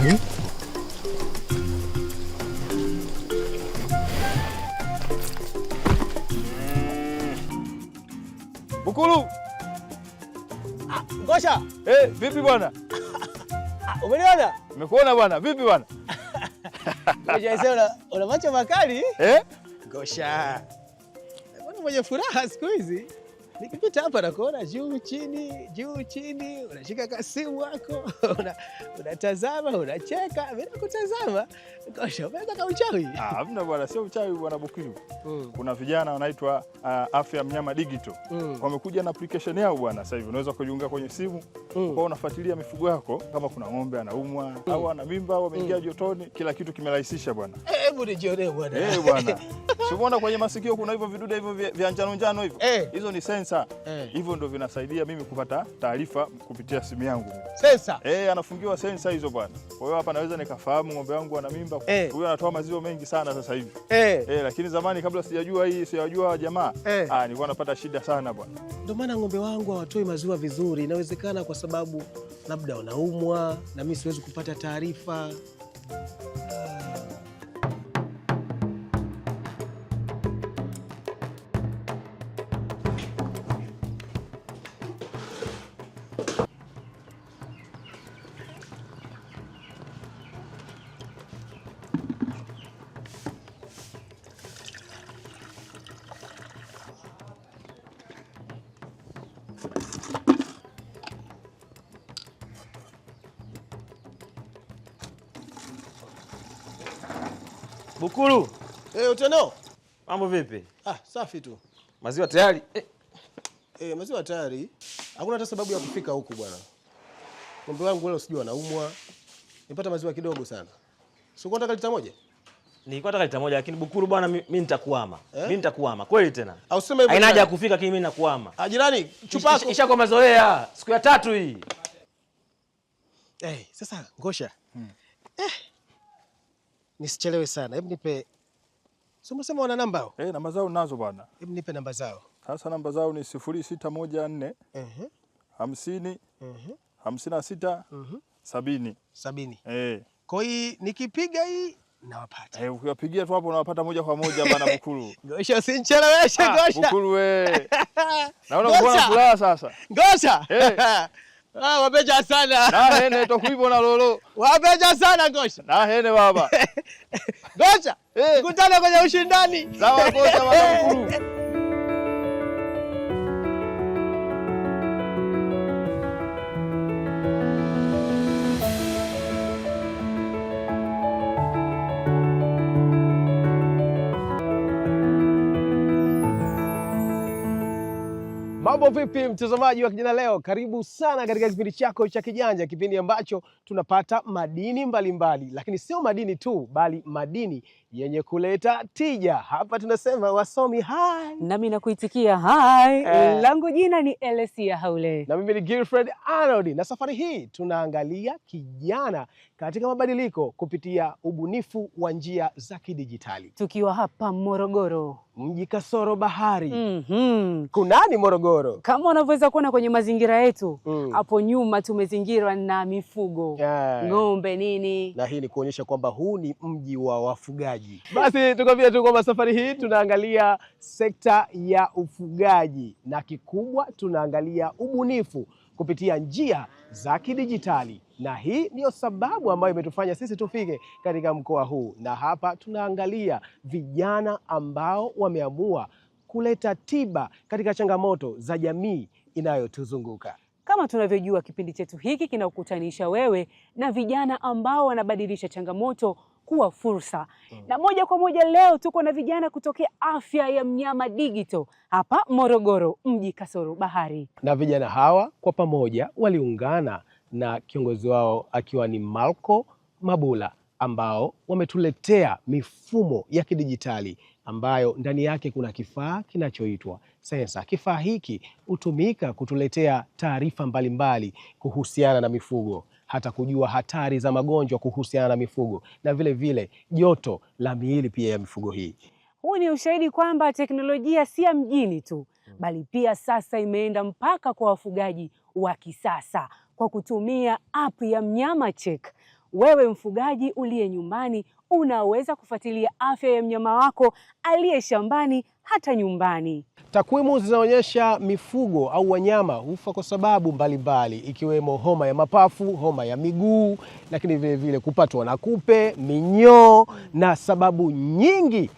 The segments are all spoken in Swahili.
Bukuru. Ngosha. Vipi bwana? Umeniona? Nimekuona bwana. Vipi bwana? Ngosha, una macho makali? Ngosha. Mbona mwenye furaha siku hizi? Nikipita hapa nakuona juu chini, unashika kasimu wako, unatazama, unacheka, mimi nakutazama. Ngosha, umeanza kama uchawi? Hamna bwana, sio uchawi bwana Bukuru. Kuna vijana wanaitwa Afya Mnyama Digital. Wamekuja na application yao bwana sasa hivi. Unaweza kujiunga kwenye simu, kwa unafuatilia mifugo yako kama kuna ng'ombe anaumwa au ana mimba au ameingia jotoni, kila kitu kimerahisisha bwana. Hebu nijione bwana. Bwana. Umeona kwenye masikio kuna hivyo vidude hivyo vya njano hivyo. Hizo ni sensor. Hivyo ndio vinasaidia mimi kupata taarifa kupitia simu yangu. Sensor? Anafungiwa sensor hizo bwana. Kwa hiyo hapa naweza nikafahamu ng'ombe wangu ana mimba. Huyo anatoa maziwa mengi sana sasa hivi. Lakini zamani kabla sijajua jamaa, nilikuwa napata shida sana bwana. Ndio maana ng'ombe wangu hawatoi maziwa vizuri. Inawezekana kwa sababu labda wanaumwa na mimi siwezi kupata taarifa. Bukuru. Uteno. Mambo vipi? Safi tu. Maziwa tayari? Maziwa tayari. Hakuna hata sababu ya kufika huku bwana. Ng'ombe wangu leo sijui anaumwa. Nipata maziwa kidogo sana. Sio unataka lita moja? Nilikuwa nataka lita moja lakini Bukuru bwana mimi nitakuama. Mimi nitakuama. Kweli tena. Au sema hivyo. Haina haja kufika lakini mimi nakuama. Jirani, chupa yako. Ishakuwa mazoea. Siku ya 3 hii. Sasa Ngosha. Nisichelewe sana. Hebu nipe. Sio umesema wana namba hao? Namba zao nazo bwana. Hebu nipe namba zao. Sasa namba zao ni 0614 50 56 70. 70. Kwa hiyo nikipiga hii nawapata. Ukiwapigia tu hapo unawapata moja kwa moja bwana Bukuru. Ngosha usinicheleweshe Ngosha. Bukuru naona uko na furaha sasa. Ngosha. Wabeja sana. Na hene tokuibo na lolo. Wabeja sana Ngosha. Na hene baba. Ngosha. Kutana kwenye ushindani. Sawa Ngosha bwana Bukuru. Mambo vipi mtazamaji wa Kijana Leo? Karibu sana katika kipindi chako cha Kijanja, kipindi ambacho tunapata madini mbalimbali, lakini sio madini tu, bali madini yenye kuleta tija. Hapa tunasema wasomi hai. Nami nakuitikia hai. Langu jina ni Elesia Haule. Na mimi ni Gilfred Arnold. Na safari hii tunaangalia kijana katika mabadiliko kupitia ubunifu wa njia za kidijitali. Tukiwa hapa Morogoro, mji kasoro bahari. Kunani Morogoro? Kama unavyoweza kuona kwenye mazingira yetu, hapo nyuma tumezingirwa na mifugo. Ng'ombe nini? Na hii ni kuonyesha kwamba huu ni mji wa wafugaji. Basi tukwambia tu kwamba safari hii tunaangalia sekta ya ufugaji, na kikubwa tunaangalia ubunifu kupitia njia za kidijitali. Na hii ndiyo sababu ambayo imetufanya sisi tufike katika mkoa huu. Na hapa tunaangalia vijana ambao wameamua kuleta tiba katika changamoto za jamii inayotuzunguka. Kama tunavyojua, kipindi chetu hiki kinakutanisha wewe na vijana ambao wanabadilisha changamoto kuwa fursa. Na moja kwa moja leo tuko na vijana kutokea Afya ya Mnyama Digital hapa Morogoro, mji kasoro bahari. Na vijana hawa kwa pamoja waliungana na kiongozi wao akiwa ni Marco Mabula, ambao wametuletea mifumo ya kidijitali ambayo ndani yake kuna kifaa kinachoitwa sensa. Kifaa hiki hutumika kutuletea taarifa mbalimbali kuhusiana na mifugo, hata kujua hatari za magonjwa kuhusiana na mifugo, na vile vile joto la miili pia ya mifugo hii. Huu ni ushahidi kwamba teknolojia si ya mjini tu, bali pia sasa imeenda mpaka kwa wafugaji wa kisasa kwa kutumia app ya Mnyama Check. wewe mfugaji uliye nyumbani unaweza kufuatilia afya ya mnyama wako aliye shambani hata nyumbani. Takwimu zinaonyesha mifugo au wanyama hufa kwa sababu mbalimbali ikiwemo homa ya mapafu, homa ya miguu, lakini vile vile kupatwa na kupe, minyoo na sababu nyingi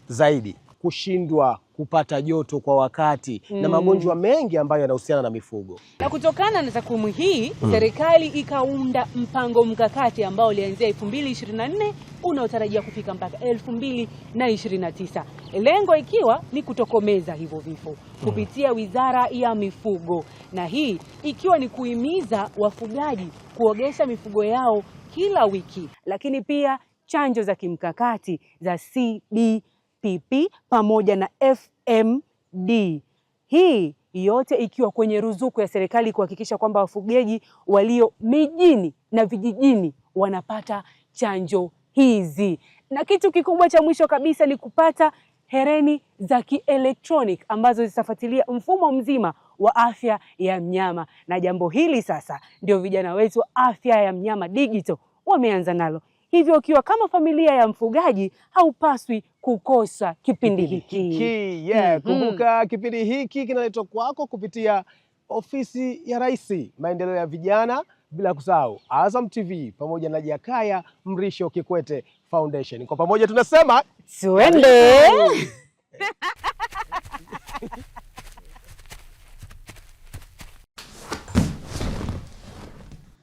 zaidi, kushindwa kupata joto kwa wakati na magonjwa mengi ambayo yanahusiana na mifugo. Na kutokana na takwimu hii, serikali ikaunda mpango mkakati ambao ulianzia 2024 unaotarajia kufika mpaka 2029. Lengo ikiwa ni kutokomeza hivyo vifo kupitia Wizara ya Mifugo, na hii ikiwa ni kuhimiza wafugaji kuogesha mifugo yao kila wiki, lakini pia chanjo za kimkakati za CBPP pamoja na FMD. Hii yote ikiwa kwenye ruzuku ya serikali kuhakikisha kwamba wafugaji walio mijini na vijijini wanapata chanjo hizi. Na kitu kikubwa cha mwisho kabisa ni kupata hereni za kielektronic ambazo zitafuatilia mfumo mzima wa afya ya mnyama. Na jambo hili sasa ndio vijana wetu wa Afya ya Mnyama Digital wameanza nalo. Hivyo ukiwa kama familia ya mfugaji haupaswi kukosa kipindi hiki. Kumbuka kipindi hiki kinaletwa kwako kupitia Ofisi ya Rais, Maendeleo ya Vijana, bila kusahau Azam TV pamoja na Jakaya Mrisho Kikwete Foundation. Kwa pamoja tunasema tuende.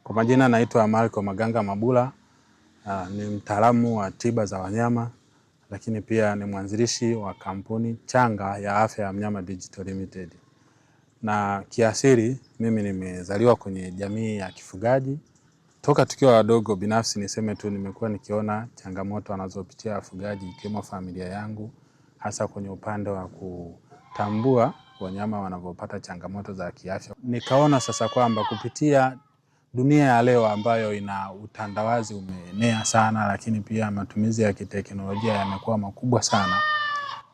Kwa majina naitwa Marco Maganga Mabula. Ni mtaalamu wa tiba za wanyama, lakini pia ni mwanzilishi wa kampuni changa ya Afya ya Mnyama Digital Limited. Na kiasili mimi nimezaliwa kwenye jamii ya kifugaji. Toka tukiwa wadogo, binafsi niseme tu nimekuwa nikiona changamoto wanazopitia wafugaji ikiwemo familia yangu, hasa kwenye upande wa kutambua wanyama wanavyopata changamoto za kiafya. Nikaona sasa kwamba kupitia dunia ya leo ambayo ina utandawazi umeenea sana, lakini pia matumizi ya kiteknolojia yamekuwa makubwa sana,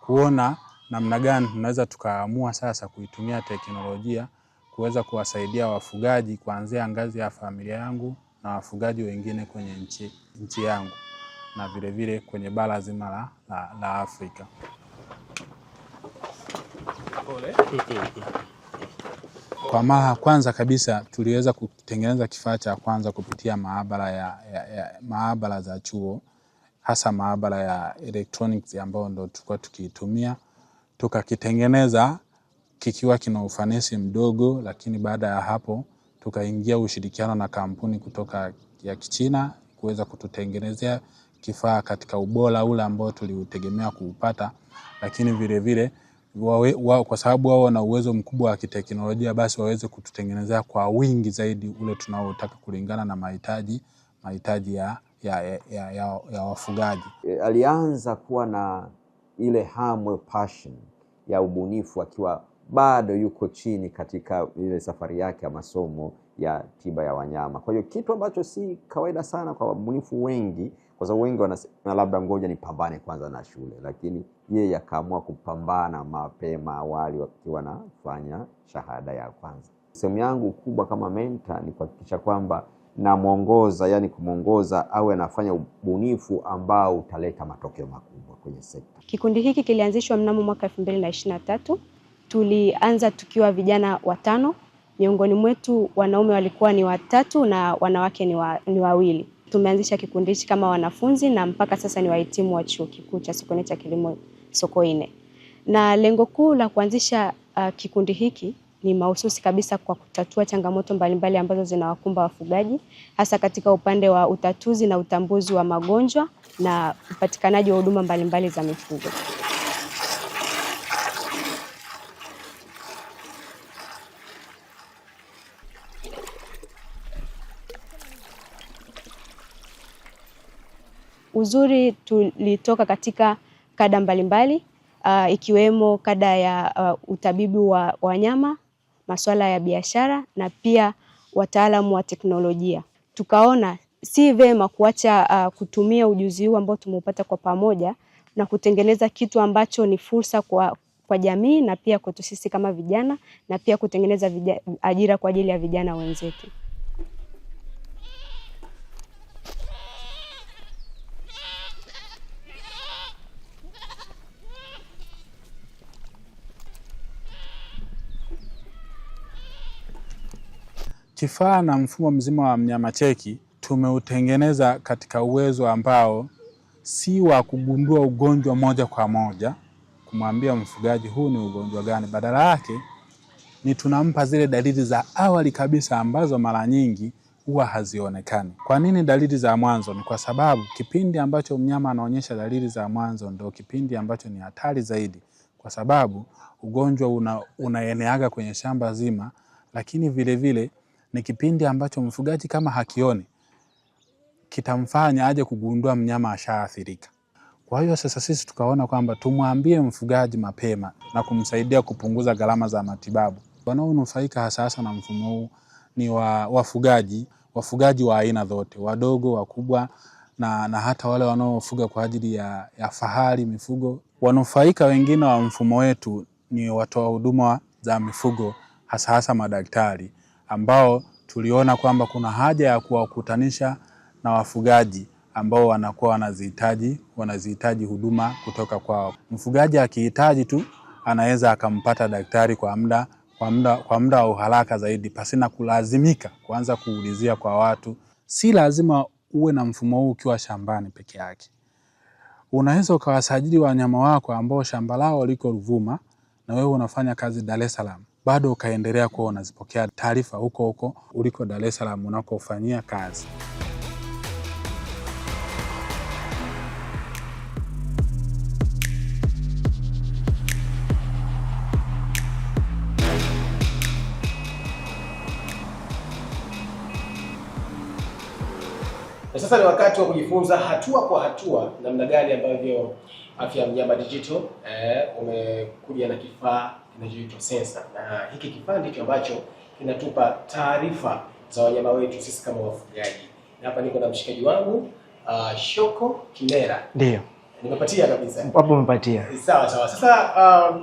kuona namna gani tunaweza tukaamua sasa kuitumia teknolojia kuweza kuwasaidia wafugaji kuanzia ngazi ya familia yangu na wafugaji wengine kwenye nchi yangu na vile vile kwenye bara zima la Afrika. Kwa mara kwanza kabisa tuliweza kutengeneza kifaa cha kwanza kupitia maabara za chuo, hasa maabara ya electronics ambayo ndo tulikuwa tukiitumia. Tukakitengeneza kikiwa kina ufanisi mdogo, lakini baada ya hapo tukaingia ushirikiano na kampuni kutoka ya Kichina kuweza kututengenezea kifaa katika ubora ule ambao tuliutegemea kuupata, lakini vile vile kwa sababu wao wana uwezo mkubwa wa kiteknolojia, basi waweze kututengenezea kwa wingi zaidi ule tunaotaka kulingana na mahitaji ya wafugaji. Alianza kuwa na ile hamu, passion ya ubunifu akiwa bado yuko chini katika ile safari yake ya masomo ya tiba ya wanyama. Kwa hiyo kitu ambacho si kawaida sana kwa wabunifu wengi, kwa sababu wengi wanasema labda ngoja nipambane kwanza na shule, lakini yeye akaamua kupambana mapema awali wakiwa nafanya shahada ya kwanza. Sehemu yangu kubwa kama mentor ni kuhakikisha kwamba namuongoza, yani kumuongoza awe anafanya ubunifu ambao utaleta matokeo makubwa kwenye sekta. Kikundi hiki kilianzishwa mnamo mwaka 2023. Tulianza tukiwa vijana 5. Miongoni mwetu wanaume walikuwa ni 3 na wanawake ni 2. Tumeanzisha kikundi hiki kama wanafunzi na mpaka sasa ni wahitimu wa Chuo Kikuu cha Sokoine cha Kilimo Sokoine. Na lengo kuu la kuanzisha kikundi hiki ni mahususi kabisa kwa kutatua changamoto mbalimbali ambazo zinawakumba wafugaji, hasa katika upande wa utatuzi na utambuzi wa magonjwa na upatikanaji wa huduma mbalimbali za mifugo. Uzuri tulitoka katika kada mbalimbali ikiwemo kada ya utabibu wa wanyama, masuala ya biashara na pia wataalamu wa teknolojia. Tukaona si vema kuacha kutumia ujuzi huu ambao tumeupata kwa pamoja na kutengeneza kitu ambacho ni fursa kwa jamii na pia kwetu sisi kama vijana na pia kutengeneza ajira kwa ajili ya vijana wenzetu. Kifaa na mfumo mzima wa mnyama cheki tumeutengeneza katika uwezo ambao si wa kugundua ugonjwa moja kwa moja, kumwambia mfugaji huu ni ugonjwa gani. Badala yake ni tunampa zile dalili za awali kabisa ambazo mara nyingi huwa hazionekani. Kwa nini dalili za mwanzo? Ni kwa sababu kipindi ambacho mnyama anaonyesha dalili za mwanzo ndio kipindi ambacho ni hatari zaidi, kwa sababu ugonjwa unaeneaga kwenye shamba zima, lakini vile vile ni kipindi ambacho mfugaji kama hakioni kitamfanya aje kugundua mnyama ashaathirika. Kwa hiyo sasa sisi tukaona kwamba tumwambie mfugaji mapema na kumsaidia kupunguza gharama za matibabu. Wanaonufaika hasa na mfumo huu ni wafugaji wa aina zote, wadogo, wakubwa na hata wale wanaofuga kwa ajili ya fahari mifugo. Wanufaika wengine wa mfumo wetu ni watoa huduma za mifugo, hasa madaktari, ambao tuliona kwamba kuna haja ya kuwakutanisha na wafugaji ambao wanakuwa wanazihitaji huduma kutoka kwao. Mfugaji akihitaji tu anaweza akampata daktari kwa muda wa uharaka zaidi, pasina kulazimika kuanza kuulizia kwa watu. Si lazima uwe na mfumo huu ukiwa shambani peke yake. Unaweza ukawasajili wanyama wako ambao shamba lao liko Ruvuma na wewe unafanya kazi Dar es Salaam, bado ukaendelea kuwa unazipokea taarifa huko uliko Dar es Salaam unakofanyia kazi. Sasa ni wakati wa kujifunza hatua kwa hatua namna gani ambavyo Afya ya Mnyama Digital umekuja na kifaa kinachoitwa sensor, na hiki kifaa ndicho ambacho kinatupa taarifa za wanyama wetu sisi kama wafugaji. Na hapa niko na mshikaji wangu Shoko Kimera. Ndio. Nimepatia kabisa. Hapo umepatia. Sawa. Sasa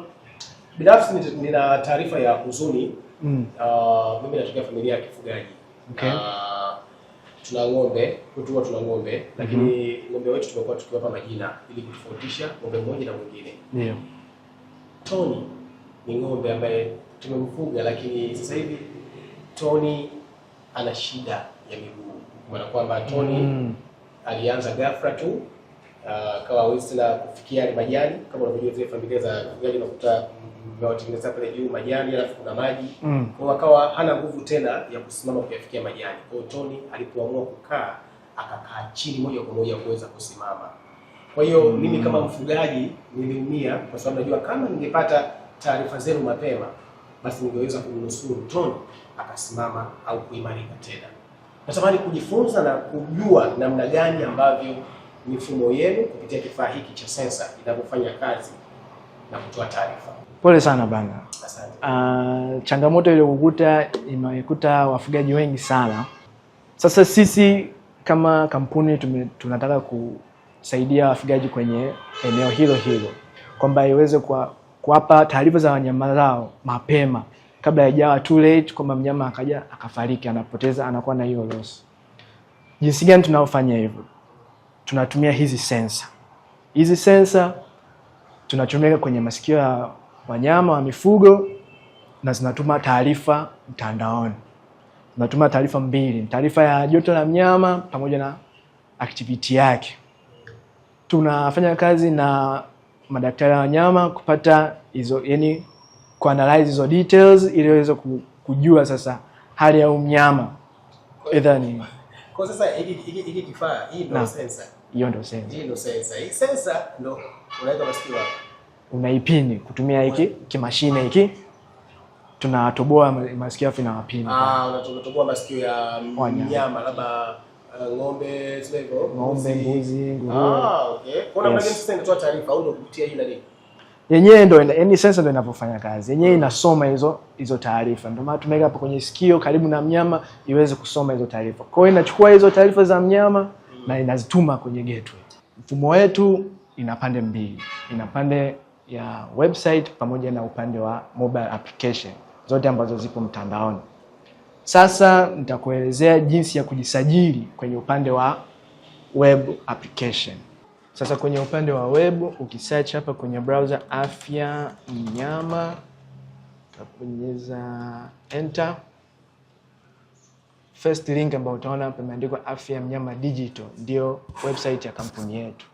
binafsi nina taarifa ya huzuni. Mimi natokea familia ya kifugaji. Okay. Tuna ng'ombe, lakini ng'ombe wetu tumekuwa tukiwapa majina ili kutofautisha ng'ombe mmoja na mwingine. Ndio. Tony ni ng'ombe ambaye tumemfuga, lakini sasa hivi Tony ana shida ya miguu. Maana kwamba Tony alianza ghafla tu kawa hawezi na kufikia majani, kama unavyojua zile familia za wafugaji unakuta wametengeneza pale juu majani alafu kuna maji. Kwa akawa hana nguvu tena ya kusimama kuyafikia majani. Kwa hiyo Tony alipoamua kukaa akakaa chini moja kwa moja kuweza kusimama. Kwa hiyo mimi kama mfugaji niliumia, kwa sababu najua kama ningepata taarifa zenu mapema basi ningeweza kumnusuru Tony akasimama au kuimarika tena. Natamani kujifunza na kujua namna gani ambavyo mifumo yenu kupitia kifaa hiki cha sensa inavyofanya kazi na kutoa taarifa. Pole sana bana. Asante. Changamoto ile imekuta wafugaji wengi sana. Sasa sisi kama kampuni tunataka kusaidia wafugaji kwenye eneo hilo kwamba iweze kuwapa taarifa za wanyama zao mapema kabla haijawa too late, kwamba mnyama akaja akafariki, anapoteza, anakuwa na hiyo loss. Jinsi gani tunaofanya hivyo? Tunatumia hizi sensa. Hizi sensa tunachomeka kwenye masikio ya wanyama wa mifugo na zinatuma taarifa mtandaoni. Zinatuma taarifa mbili, taarifa ya joto la mnyama pamoja na activity yake. Tunafanya kazi na madaktari wa wanyama kupata hizo, yani kuanalyze hizo details ili waweze kujua sasa hali ya mnyama. Either ni kwa sasa hiki kifaa hii ndio sensor. Hiyo ndio sensor. Hii sensor ndio unaweka masikio hapo. Unaipini kutumia hiki kimashine hiki. Tunatoboa masikio afu na wapini. Unatoboa masikio ya mnyama labda ng'ombe, ng'ombe, mbuzi, nguruwe. Okay. Kuna mmoja sasa inatoa taarifa au ndio kupitia hii nani? Yenyewe ndio yani sensor ndio inapofanya kazi. Yenyewe inasoma hizo taarifa. Ndio maana tumeweka hapo kwenye sikio karibu na mnyama iweze kusoma hizo taarifa. Kwa hiyo inachukua hizo taarifa za mnyama na inazituma kwenye gateway. Mfumo wetu ina pande mbili. Ina pande ya website pamoja na upande wa mobile application, zote ambazo zipo mtandaoni. Sasa nitakuelezea jinsi ya kujisajili kwenye upande wa web application. Sasa kwenye upande wa web ukisearch hapa kwenye browser Afya Mnyama, utabonyeza enter. first link ambayo utaona hapa imeandikwa Afya ya Mnyama Digital, ndio website ya kampuni yetu.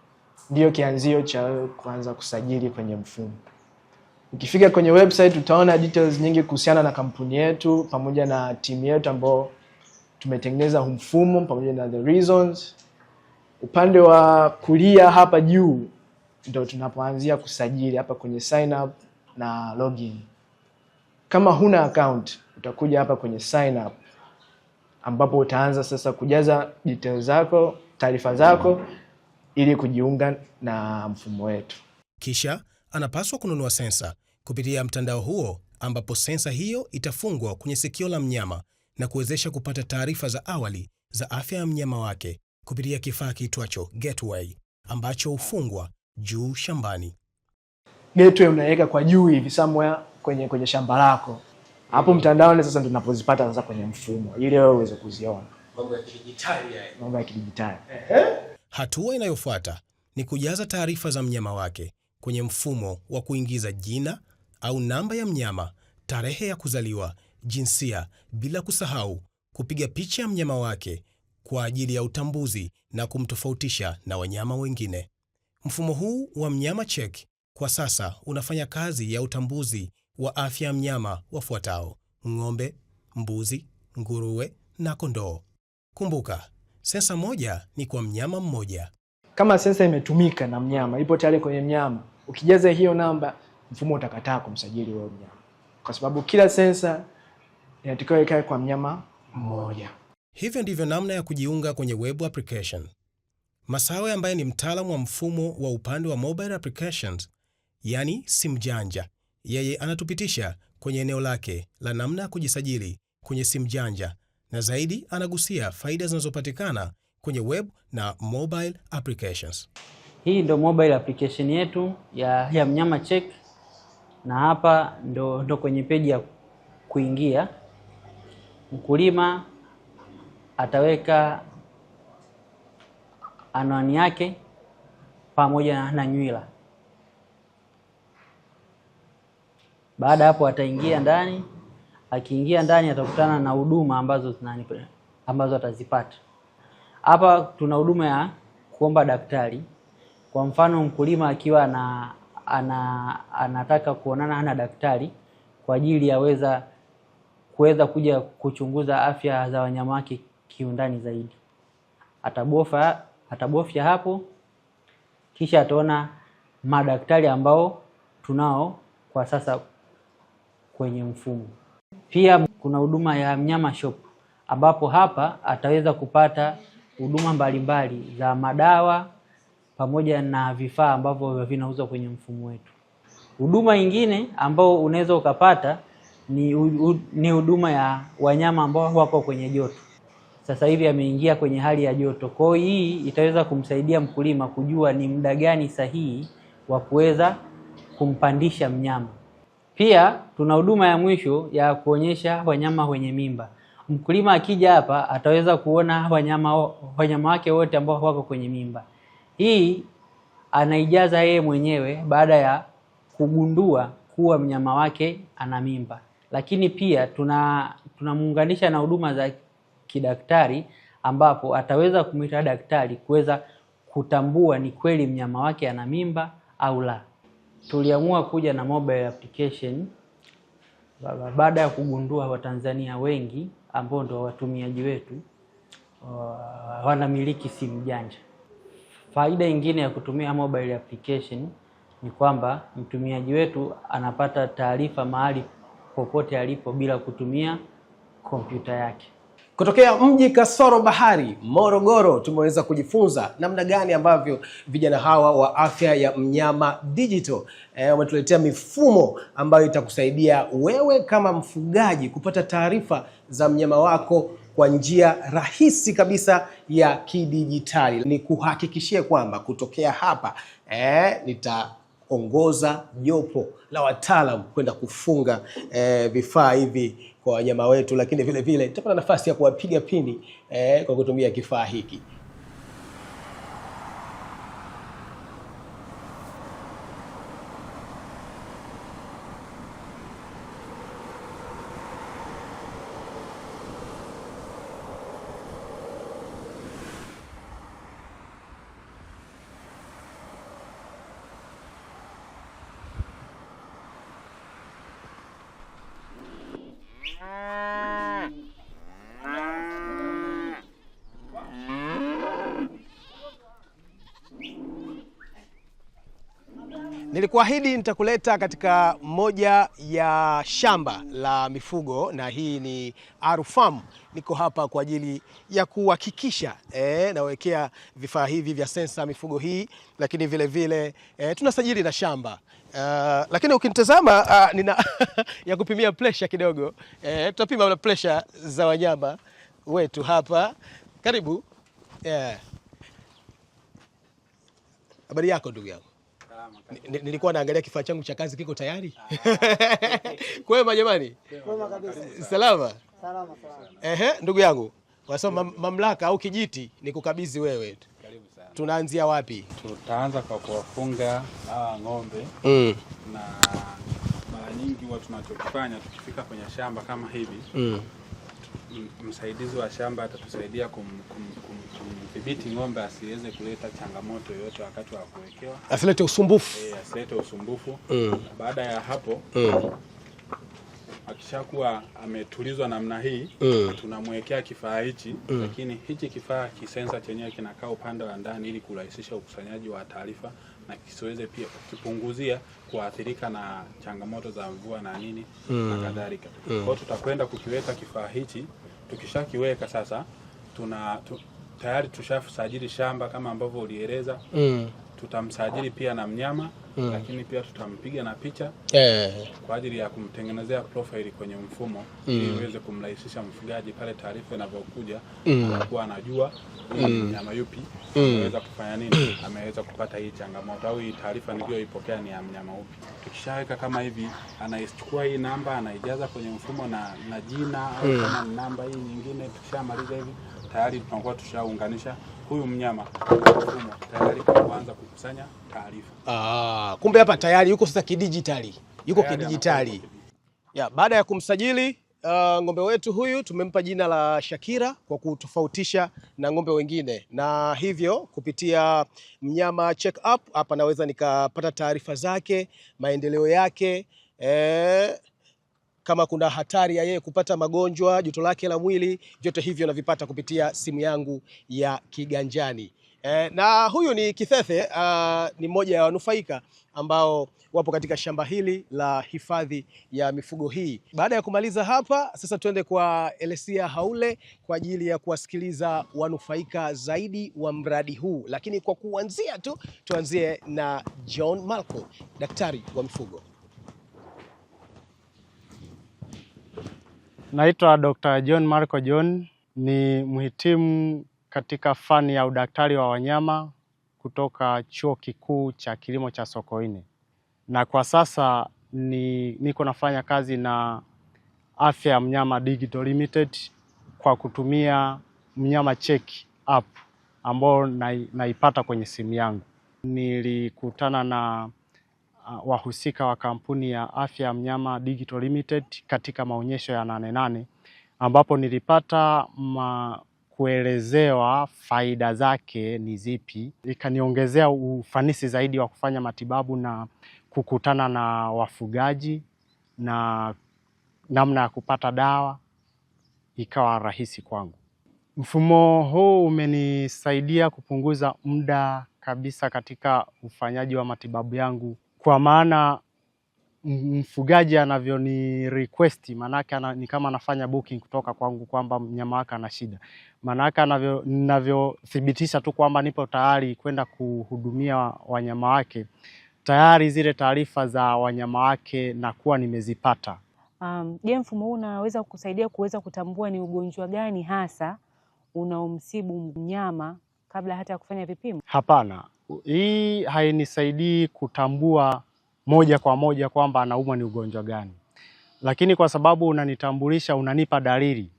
Ndio kianzio cha kuanza kusajili kwenye mfumo. Ukifika kwenye website utaona details nyingi kuhusiana na kampuni yetu pamoja na timu yetu ambao tumetengeneza mfumo pamoja na the reasons. Upande wa kulia hapa juu ndio tunapoanzia kusajili hapa kwenye sign up na login. Kama huna account utakuja hapa kwenye sign up ambapo utaanza sasa kujaza details zako, taarifa zako ili kujiunga na mfumo wetu. Kisha anapaswa kununua sensa kupitia mtandao huo, ambapo sensa hiyo itafungwa kwenye sikio la mnyama na kuwezesha kupata taarifa za awali za afya ya mnyama wake kupitia kifaa kiitwacho Gateway ambacho hufungwa juu shambani. Gateway unaweka kwa juu hivi somewhere kwenye shamba lako. Hapo mtandaoni sasa ndio tunapozipata sasa kwenye mfumo ili wewe uweze kuziona. Mambo ya kidijitali haya. Mambo ya kidijitali. Hatua inayofuata ni kujaza taarifa za mnyama wake kwenye mfumo wa kuingiza jina au namba ya mnyama, tarehe ya kuzaliwa, jinsia, bila kusahau kupiga picha ya mnyama wake kwa ajili ya utambuzi na kumtofautisha na wanyama wengine. Mfumo huu wa Mnyama Check kwa sasa unafanya kazi ya utambuzi wa afya ya mnyama wafuatao: ng'ombe, mbuzi, nguruwe na kondoo. Kumbuka, sensa moja ni kwa mnyama mmoja. Kama sensa imetumika na mnyama, ipo tayari kwenye mnyama, ukijaza hiyo namba, mfumo utakataa kumsajili wewe mnyama. Kwa sababu kila sensa inatakiwa ikae kwa mnyama mmoja. Hivyo ndivyo namna ya kujiunga kwenye web application. Masawe ambaye ni mtaalamu wa mfumo wa upande wa mobile applications, yani simu janja, yeye anatupitisha kwenye eneo lake la namna ya kujisajili kwenye simu janja, na zaidi anagusia faida zinazopatikana kwenye web na mobile applications. Hii ndo mobile application yetu ya Mnyama Check, na hapa ndo kwenye peji ya kuingia. Mkulima ataweka anwani yake pamoja na nywila. Baada hapo ataingia ndani. Akiingia ndani atakutana na huduma ambazo atazipata. Hapa tuna huduma ya kuomba daktari. Kwa mfano mkulima akiwa anataka kuonana na daktari kwa ajili ya kuweza kuja kuchunguza afya za wanyama wake kiundani zaidi. Atabofya hapo, kisha ataona madaktari ambao tunao kwa sasa kwenye mfumo. Pia kuna huduma ya Mnyama Shop, ambapo hapa ataweza kupata huduma mbalimbali za madawa pamoja na vifaa ambavyo vinauzwa kwenye mfumo wetu. Huduma nyingine ambao unaweza ukapata ni huduma ya wanyama ambao wako kwenye joto. Sasa hivi ameingia kwenye hali ya joto. Kwa hiyo hii itaweza kumsaidia mkulima kujua ni muda gani sahihi wa kuweza kumpandisha mnyama. Pia tuna huduma ya mwisho ya kuonyesha wanyama wenye mimba. Mkulima akija hapa ataweza kuona wanyama wake wote ambao wako kwenye mimba. Hii anaijaza yeye mwenyewe baada ya kugundua kuwa mnyama wake ana mimba. Lakini pia tunamuunganisha na huduma za kidaktari, ambapo ataweza kumwita daktari kuweza kutambua ni kweli mnyama wake ana mimba au la. Tuliamua kuja na mobile application baada ya kugundua Watanzania wengi ambao ndio watumiaji wetu wanamiliki simu janja. Faida nyingine ya kutumia mobile application ni kwamba mtumiaji wetu anapata taarifa mahali popote alipo bila kutumia kompyuta yake. Kutokea mji kasoro bahari Morogoro, tumeweza kujifunza namna gani ambavyo vijana hawa wa Afya ya Mnyama Digital wametuletea mifumo ambayo itakusaidia wewe kama mfugaji kupata taarifa za mnyama wako kwa njia rahisi kabisa ya kidijitali. Ni kuhakikishia kwamba kutokea hapa nitaongoza jopo la wataalamu kwenda kufunga vifaa hivi kwa wanyama wetu, lakini vile vile tutapata nafasi ya kuwapiga pini kwa kutumia kifaa hiki. Nilikuahidi nitakuleta katika moja ya shamba la mifugo, na hii ni Aru Farm. Niko hapa kwa ajili ya kuhakikisha nawekea vifaa hivi vya sensa mifugo hii, lakini vile vile tunasajili na shamba. Lakini ukinitazama nina ya kupimia pressure kidogo. Tutapima pressure za wanyama wetu hapa. Karibu. Habari yako ndugu yangu? Nilikuwa naangalia kifaa changu cha kazi kiko tayari. Kwema jamani? Kwema kabisa. Salama? Salama. Ndugu yangu, wasema mamlaka au kijiti nikukabidhi wewe. Karibu sana. Tunaanzia wapi? Tutaanza kwa kuwafunga hawa ng'ombe. Na mara nyingi huwa tunachokifanya tukifika kwenye shamba kama hivi, msaidizi wa shamba atatusaidia kumdhibiti ng'ombe asiweze kuleta changamoto yoyote wakati wa kuwekewa. Asilete usumbufu. Asilete usumbufu. Baada ya hapo, akishakuwa ametulizwa namna hii, tunamwekea kifaa hichi, lakini hichi kifaa kisensa chenyewe kinakaa upande wa ndani ili kurahisisha ukusanyaji wa taarifa na kisiweze pia kipunguzia kuathirika na changamoto za mvua na nini na kadhalika. Kwa hiyo tutakwenda kukiweka kifaa hichi. Tukishakiweka sasa tayari tushasajili shamba kama ambavyo ulieleza. Tutamsajili pia na mnyama, lakini pia tutampiga na picha kwa ajili ya kumtengenezea profile kwenye mfumo ili iweze kumrahisisha mfugaji pale taarifa inapokuja, anakuwa anajua mnyama yupi ameweza kufanya nini, ameweza kupata hii changamoto au hii taarifa niliyoipokea ni ya mnyama upi. Tukishaweka kama hivi, anaichukua hii namba, anaijaza kwenye mfumo na jina au kama namba hii nyingine. Tukishamaliza hivi, tayari tunakuwa tushaunganisha huyu mnyama mfumo tayari kuanza kukusanya taarifa. Kumbe hapa tayari yuko sasa kidijitali. Yuko kidijitali. Baada ya kumsajili ng'ombe wetu huyu, tumempa jina la Shakira kwa kutofautisha na ng'ombe wengine, na hivyo kupitia mnyama check up hapa naweza nikapata taarifa zake, maendeleo yake, kama kuna hatari ya yeye kupata magonjwa, joto lake la mwili, vyote hivyo navipata kupitia simu yangu ya kiganjani. Na huyu ni Kithethe, ni mmoja ya wanufaika ambao wapo katika shamba hili la hifadhi ya mifugo hii. Baada ya kumaliza hapa, sasa tuende kwa Elesia Haule kwa ajili ya kuwasikiliza wanufaika zaidi wa mradi huu. Lakini kwa kuanzia tu, tuanzie na John Marco, daktari wa mifugo. Naitwa Dr. John Marco John, ni mhitimu katika fani ya udaktari wa wanyama kutoka Chuo Kikuu cha Kilimo cha Sokoine. Na kwa sasa niko nafanya kazi na Afya ya Mnyama Digital Limited kwa kutumia mnyama check app ambao naipata kwenye simu yangu. Nilikutana na wahusika wa kampuni ya Afya ya Mnyama Digital Limited katika maonyesho ya 8/8 ambapo nilipata kuelezewa faida zake ni zipi, ikaniongezea ufanisi zaidi wa kufanya matibabu na kukutana na wafugaji na namna ya kupata dawa ikawa rahisi kwangu. Mfumo huu umenisaidia kupunguza muda kabisa katika ufanyaji wa matibabu yangu, kwa maana mfugaji anavyoni request, manake ni kama anafanya booking kutoka kwangu kwamba mnyama wake ana shida. Manake ninavyothibitisha tu kwamba nipo tayari kwenda kuhudumia wanyama wake, tayari zile taarifa za wanyama wake nakuwa nimezipata. Je, mfumo huu unaweza kusaidia kuweza kutambua ni ugonjwa gani hasa unaomsibu mnyama kabla hata ya kufanya vipimo? Hapana, hii hainisaidii kutambua moja kwa moja kwamba anaumwa ni ugonjwa gani, lakini kwa sababu unanitambulisha, unanipa dalili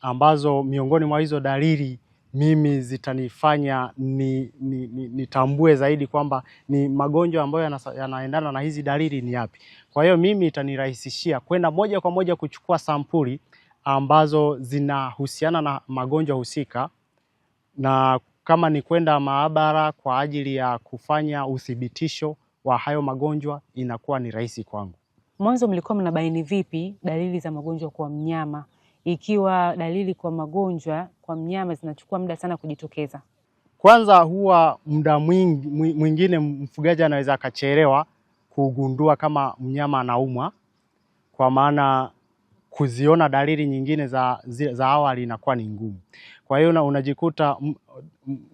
ambazo miongoni mwa hizo dalili mimi zitanifanya nitambue zaidi kwamba ni magonjwa ambayo yanaendana na hizi dalili ni yapi. Kwa hiyo mimi itanirahisishia kwenda moja kwa moja kuchukua sampuli ambazo zinahusiana na magonjwa husika, na kama ni kwenda maabara kwa ajili ya kufanya uthibitisho wa hayo magonjwa inakuwa ni rahisi kwangu. Mwanzo mlikuwa mnabaini vipi dalili za magonjwa kwa mnyama, ikiwa dalili kwa magonjwa kwa mnyama zinachukua muda sana kujitokeza? Kwanza huwa muda mwingine mfugaji anaweza akachelewa kugundua kama mnyama anaumwa, kwa maana kuziona dalili nyingine za awali inakuwa ni ngumu. Kwa hiyo unajikuta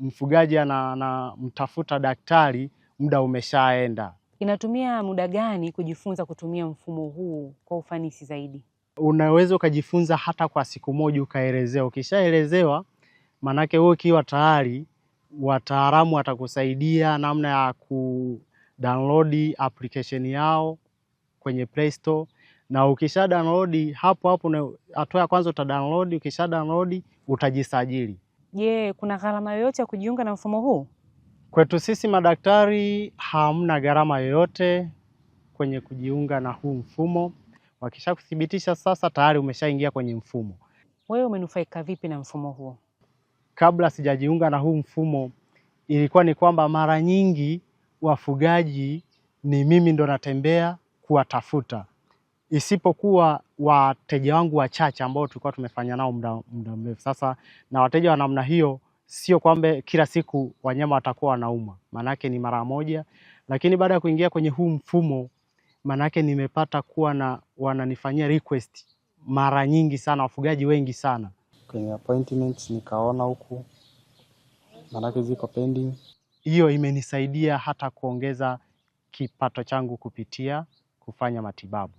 mfugaji anamtafuta daktari muda umeshaenda. Inatumia muda gani kujifunza kutumia mfumo huu kwa ufanisi zaidi? Unaweza ukajifunza hata kwa siku moja ukaelezewa. Ukishaelezewa, manake wewe ukiwa tayari, wataalamu watakusaidia namna ya ku-download application yao kwenye Play Store, na ukisha download hapo hatua ya kwanza download, ukisha download utajisajili. Je, kuna gharama yoyote ya kujiunga na mfumo huu? Kwetu sisi madaktari hamna gharama yoyote kwenye kujiunga na huu mfumo. Wakisha kuthibitisha sasa tayari umeshaingia kwenye mfumo. Wewe umenufaika vipi na mfumo huo? Kabla sijajiunga na huu mfumo, ilikuwa ni kwamba mara nyingi wafugaji ni mimi ndo natembea kuwatafuta, isipokuwa wateja wangu wachache ambao tulikuwa tumefanya nao muda mrefu. Sasa na wateja wa namna hiyo, sio kwamba kila siku wanyama watakuwa wanauma, manake ni mara moja. Lakini baada ya kuingia kwenye huu mfumo, manake nimepata kuwa na wananifanyia request mara nyingi sana, wafugaji wengi sana. Kwenye appointments nikaona huku manake ziko pending. Hiyo imenisaidia hata kuongeza kipato changu kupitia kufanya matibabu.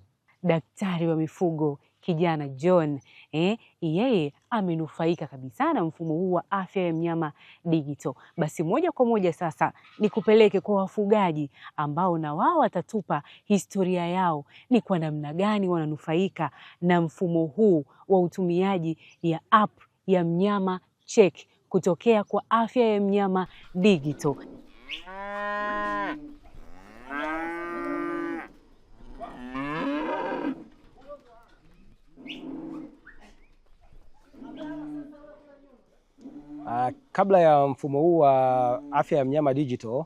Daktari wa mifugo kijana John, yeye amenufaika kabisa na mfumo huu wa afya ya mnyama digital. Basi moja kwa moja sasa nikupeleke kwa wafugaji ambao na wao watatupa historia yao, ni kwa namna gani wananufaika na mfumo huu wa utumiaji ya app ya Mnyama Check kutokea kwa afya ya mnyama digital. Kabla ya mfumo huu wa afya ya mnyama digital,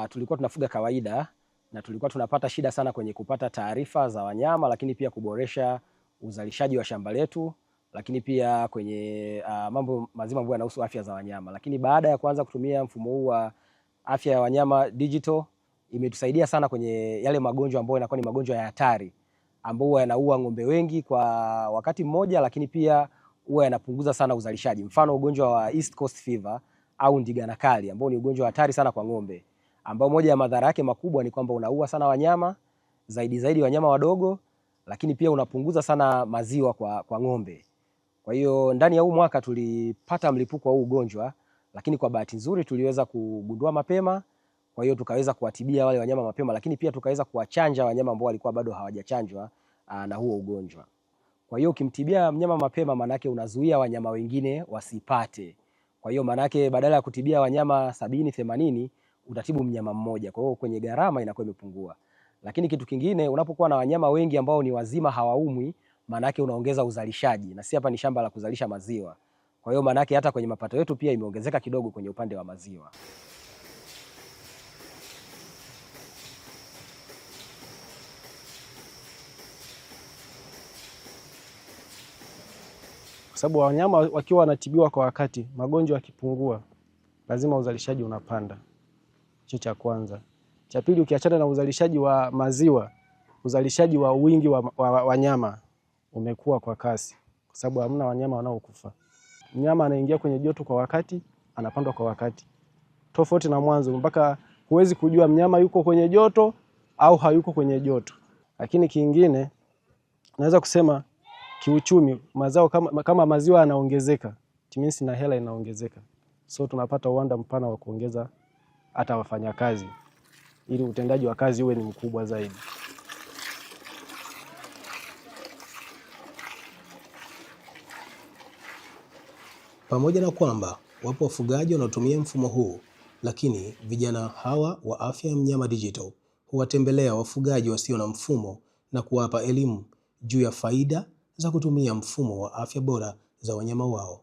tulikuwa tunafuga kawaida na tulikuwa tunapata shida sana kwenye kupata taarifa za wanyama, lakini pia kuboresha uzalishaji wa shamba letu, lakini pia kwenye mambo mazima ambayo yanahusu afya za wanyama. Lakini baada ya kuanza kutumia mfumo huu wa afya ya wanyama digital, imetusaidia sana kwenye yale magonjwa ambayo yanakuwa ni magonjwa ya hatari ambayo yanaua ng'ombe wengi kwa wakati mmoja, lakini pia huwa yanapunguza sana uzalishaji. Mfano ugonjwa wa East Coast Fever au ndigana kali ambao ni ugonjwa hatari sana kwa ng'ombe, ambao moja ya madhara yake makubwa ni kwamba unaua sana wanyama, zaidi wanyama wadogo, lakini pia unapunguza sana maziwa kwa ng'ombe. Kwa hiyo ndani ya huu mwaka tulipata mlipuko wa huu ugonjwa, lakini kwa bahati nzuri tuliweza kugundua mapema. Kwa hiyo tukaweza kuwatibia wale wanyama mapema, lakini pia tukaweza kuwachanja wanyama ambao walikuwa bado hawajachanjwa na huo ugonjwa. Kwa hiyo ukimtibia mnyama mapema, manake unazuia wanyama wengine wasipate. Kwa hiyo manake badala ya kutibia wanyama 70-80 utatibu mnyama mmoja. Kwa hiyo kwenye gharama inakuwa imepungua. Lakini kitu kingine, unapokuwa na wanyama wengi ambao ni wazima hawaumwi, manake unaongeza uzalishaji, na si hapa ni shamba la kuzalisha maziwa. Kwa hiyo manake hata kwenye mapato yetu pia imeongezeka kidogo kwenye upande wa maziwa. Kwa sababu wanyama wakiwa wanatibiwa kwa wakati, magonjwa yakipungua, lazima uzalishaji unapanda. Hicho cha kwanza. Cha pili, ukiachana na uzalishaji wa maziwa, uzalishaji wa wingi wa wanyama umekuwa kwa kasi, kwa sababu hamna wanyama wanaokufa. Mnyama anaingia kwenye joto kwa wakati, anapandwa kwa wakati. Tofauti na mwanzo, mpaka huwezi kujua mnyama yuko kwenye joto au hayuko kwenye joto. Lakini kingine, naweza kusema kiuchumi, mazao kama maziwa yanaongezeka, timisi na hela inaongezeka. So tunapata uwanda mpana wa kuongeza hata wafanyakazi, ili utendaji wa kazi uwe ni mkubwa zaidi. Pamoja na kwamba wapo wafugaji wanaotumia mfumo huu, lakini vijana hawa wa afya ya mnyama digital huwatembelea wafugaji wasio na mfumo na kuwapa elimu juu ya faida za kutumia mfumo wa afya bora za wanyama wao.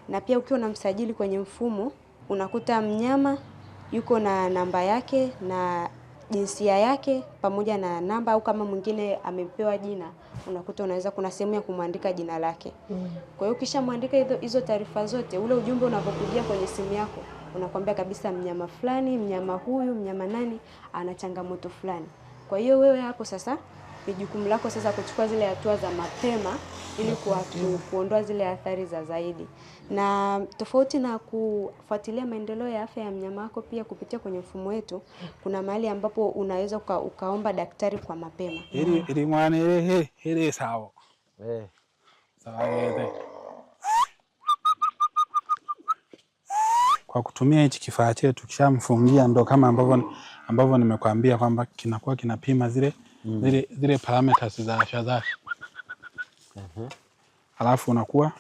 Na pia ukiwa unamsajili kwenye mfumo, unakuta mnyama yuko na namba yake na jinsia yake pamoja na namba, au kama mwingine amepewa jina, unakuta unaweza kuna sehemu ya kumwandika jina lake. Kwa hiyo kisha muandika hizo taarifa zote, ule ujumbe unapokujia kwenye simu yako unakwambia kabisa mnyama fulani, mnyama huyu, mnyama nani ana changamoto fulani. Kwa hiyo wewe hapo sasa ni jukumu lako sasa kuchukua zile hatua za mapema ili kuondoa zile athari za zaidi. Na tofauti na kufuatilia maendeleo ya afya ya mnyama wako, pia kupitia kwenye mfumo wetu kuna mahali ambapo unaweza ukaomba daktari kwa mapema. Ili mwana ile sawa. Sawa. Kwa kutumia hichi kifaa chetu kishamfungia, ndo kama ambavyo nimekuambia kwamba kinakuwa kinapima zile parameters za afya zake. Alafu unakuwa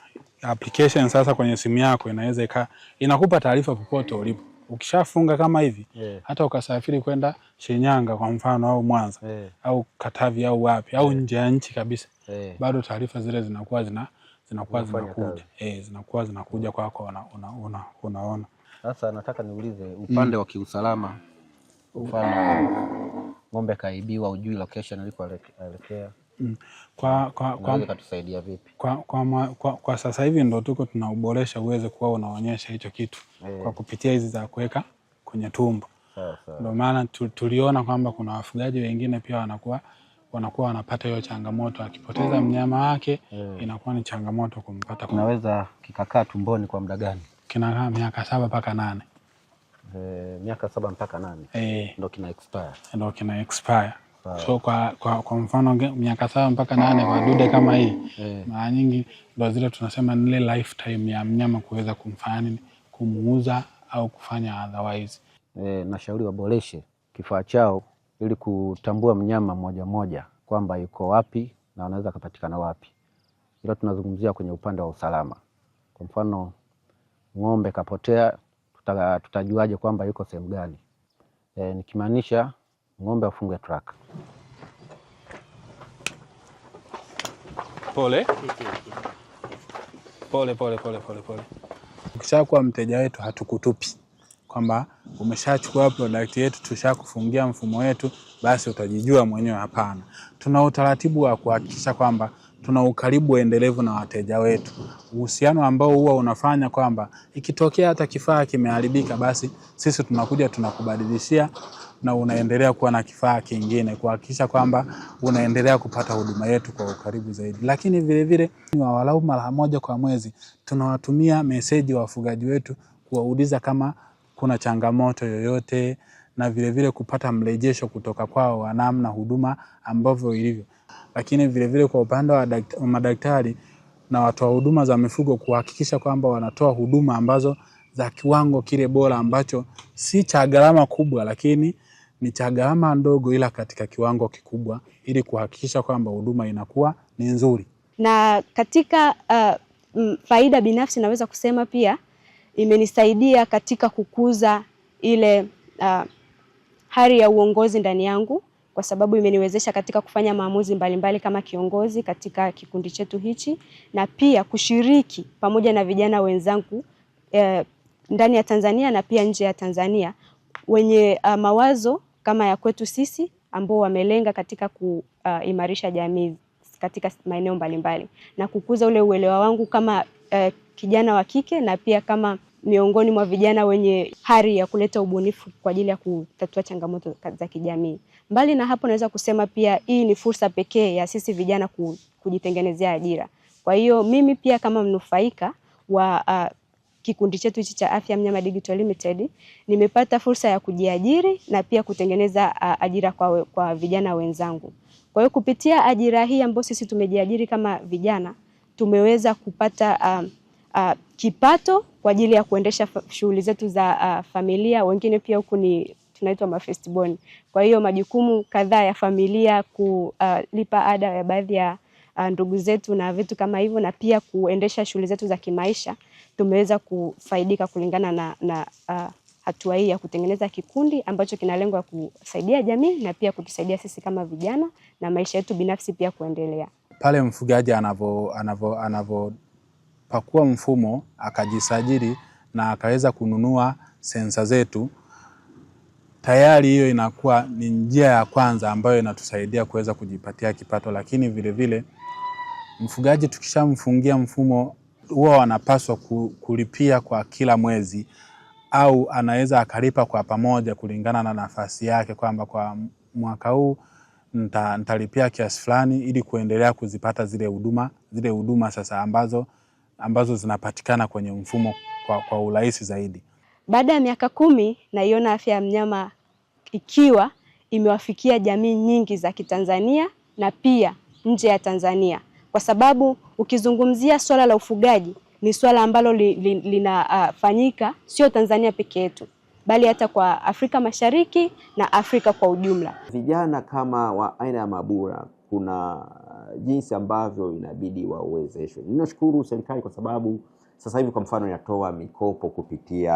application sasa kwenye simu yako inaweza inakupa taarifa popote ulipo. Ukishafunga kama hivi, hata ukasafiri kwenda Shinyanga kwa mfano au Mwanza au Katavi au wapi au nje ya nchi kabisa, bado taarifa zile zinakuwa zinakuja. Zinakuwa zinakuja kwako, unaona. Sasa nataka niulize upande wa kiusalama, mfano ng'ombe kaibiwa, ujui location alikoelekea. Kwa kutusaidia vipi? Kwa sasa hivi ndo tuko tunauboresha uweze kuwa unaonyesha hicho kitu kwa kupitia hizi za kuweka kwenye tumbo. Ndio maana tuliona kwamba kuna wafugaji wengine pia wanakuwa wanapata hiyo changamoto, akipoteza mnyama wake inakuwa ni changamoto kumpata. Kunaweza kikakaa tumboni kwa muda gani? Kinakaa miaka 7 mpaka 8. Miaka 7 mpaka 8 ndo kina expire. So kwa mfano miaka 7 mpaka 8 kwa dude kama hii, mara nyingi ndo zile tunasema ni ile lifetime ya mnyama kuweza kumfanya kumuuza au kufanya otherwise. Nashauri waboreshe kifaa chao ili kutambua mnyama mmoja kwamba yuko wapi na anaweza kupatikana wapi. Ila tunazungumzia kwenye upande wa usalama. Kwa mfano ng'ombe kapotea, tutajuaje kwamba yuko sehemu gani? Nikimaanisha ng'ombe afungwe track. Pole. Ukishakuwa mteja wetu hatukutupi kwamba umeshachukua product yetu tushakufungia mfumo wetu basi utajijua mwenyewe. Hapana, tuna utaratibu wa kuhakikisha kwamba tuna ukaribu endelevu na wateja wetu, uhusiano ambao huwa unafanya kwamba ikitokea hata kifaa kimeharibika, basi sisi tunakuja tunakubadilishia na unaendelea kuwa na kifaa kingine, kuhakikisha kwamba unaendelea kupata huduma yetu kwa ukaribu zaidi. Lakini vile vile walau mara moja kwa mwezi tunawatumia meseji wa wafugaji wetu kuwauliza kama kuna changamoto yoyote, na vile vile kupata mrejesho kutoka kwao wa namna huduma ambavyo ilivyo. Lakini vile vile kwa upande wa madaktari na watoa huduma za mifugo kuhakikisha kwamba wanatoa huduma ambazo za kiwango kile bora ambacho si cha gharama kubwa, lakini ni cha gharama ndogo ila katika kiwango kikubwa, ili kuhakikisha kwamba huduma inakuwa ni nzuri. Na katika faida binafsi naweza kusema pia imenisaidia katika kukuza ile hali ya uongozi ndani yangu, kwa sababu imeniwezesha katika kufanya maamuzi mbalimbali kama kiongozi katika kikundi chetu hichi, na pia kushiriki pamoja na vijana wenzangu ndani ya Tanzania na pia nje ya Tanzania wenye mawazo kama ya kwetu sisi, ambao wamelenga katika kuimarisha jamii katika maeneo mbalimbali na kukuza ule uelewa wangu kama kijana wa kike na pia kama miongoni mwa vijana wenye hari ya kuleta ubunifu kwa ajili ya kutatua changamoto za kijamii. Mbali na hapo, naweza kusema pia hii ni fursa pekee ya sisi vijana kujitengenezea ajira. Kwa hiyo mimi pia kama mnufaika wa kikundi chetu hichi cha Afya Mnyama Digital Limited nimepata fursa ya kujiajiri na pia kutengeneza ajira kwa vijana wenzangu. Kwa hiyo kupitia ajira hii ambayo sisi tumejiajiri kama vijana, tumeweza kupata kipato kwa ajili ya kuendesha shughuli zetu za familia. Wengine pia huku ni tunaitwa mafirstborn. Kwa hiyo majukumu kadhaa ya familia, kulipa ada ya baadhi ya ndugu zetu na vitu kama hivyo, na pia kuendesha shughuli zetu za kimaisha, tumeweza kufaidika kulingana na hatua hii ya kutengeneza kikundi ambacho kina lengo la kusaidia jamii na pia kutusaidia sisi kama vijana na maisha yetu binafsi pia kuendelea. Pale mfugaji anavopakua mfumo akajisajili na akaweza kununua sensa zetu, tayari hiyo inakuwa ni njia ya kwanza ambayo inatusaidia kuweza kujipatia kipato. Lakini vile vile mfugaji tukishamfungia mfumo, huwa wanapaswa kulipia kwa kila mwezi, au anaweza akalipa kwa pamoja kulingana na nafasi yake, kwamba kwa mwaka huu nitalipia kiasi fulani ili kuendelea kuzipata zile huduma sasa ambazo zinapatikana kwenye mfumo kwa urahisi zaidi. Baada ya miaka 10 naiona afya ya mnyama ikiwa imewafikia jamii nyingi za Kitanzania na pia nje ya Tanzania, kwa sababu ukizungumzia swala la ufugaji ni swala ambalo linafanyika sio Tanzania peke yetu, bali hata kwa Afrika Mashariki na Afrika kwa ujumla. Vijana kama wa aina ya Mabula kuna jinsi ambavyo inabidi wawezeshwe. Ninashukuru serikali kwa sababu sasa hivi kwa mfano inatoa mikopo kupitia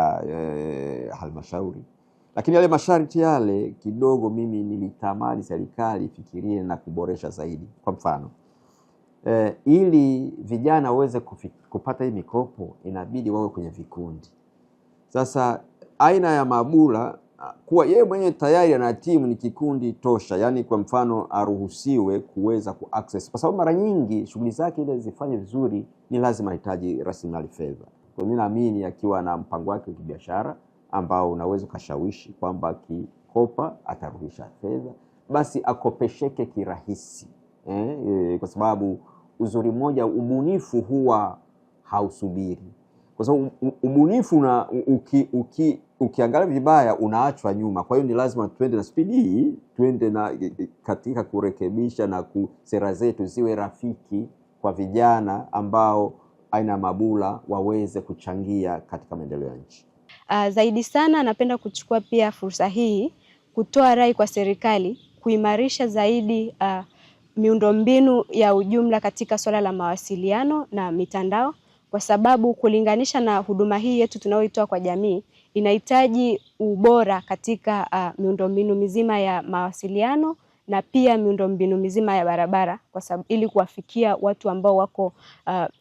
halmashauri. Lakini yale masharti yale kidogo mimi nilitamani serikali ifikirie na kuboresha zaidi. Kwa mfano ili vijana waweze kupata hii mikopo inabidi wawe kwenye vikundi. Sasa aina ya Mabula kuwa yeye mwenye tayari ana timu ni kikundi tosha, yani kwa mfano aruhusiwe kuweza kuaccess, kwa sababu mara nyingi shughuli zake ile zifanye vizuri ni lazima ahitaji rasilimali fedha. Kwa mimi naamini akiwa na mpango wake wa kibiashara ambao unaweza kushawishi kwamba kikopa atarudisha fedha, basi akopesheke kirahisi. Kwa sababu uzuri mmoja, ubunifu huwa hausubiri. Kwa sababu ubunifu na ukiangalia vibaya unaachwa nyuma. Kwa hiyo ni lazima tuende na speed hii, tuende na katika kurekebisha na sera zetu ziwe rafiki kwa vijana ambao aina Mabula waweze kuchangia katika maendeleo ya nchi. Zaidi sana napenda kuchukua pia fursa hii kutoa rai kwa serikali kuimarisha zaidi miundombinu ya ujumla katika swala la mawasiliano na mitandao, kwa sababu kulinganisha na huduma hii yetu tunayoitoa kwa jamii inahitaji ubora katika miundombinu mizima ya mawasiliano na pia miundombinu mizima ya barabara, kwa sababu ili kuwafikia watu ambao wako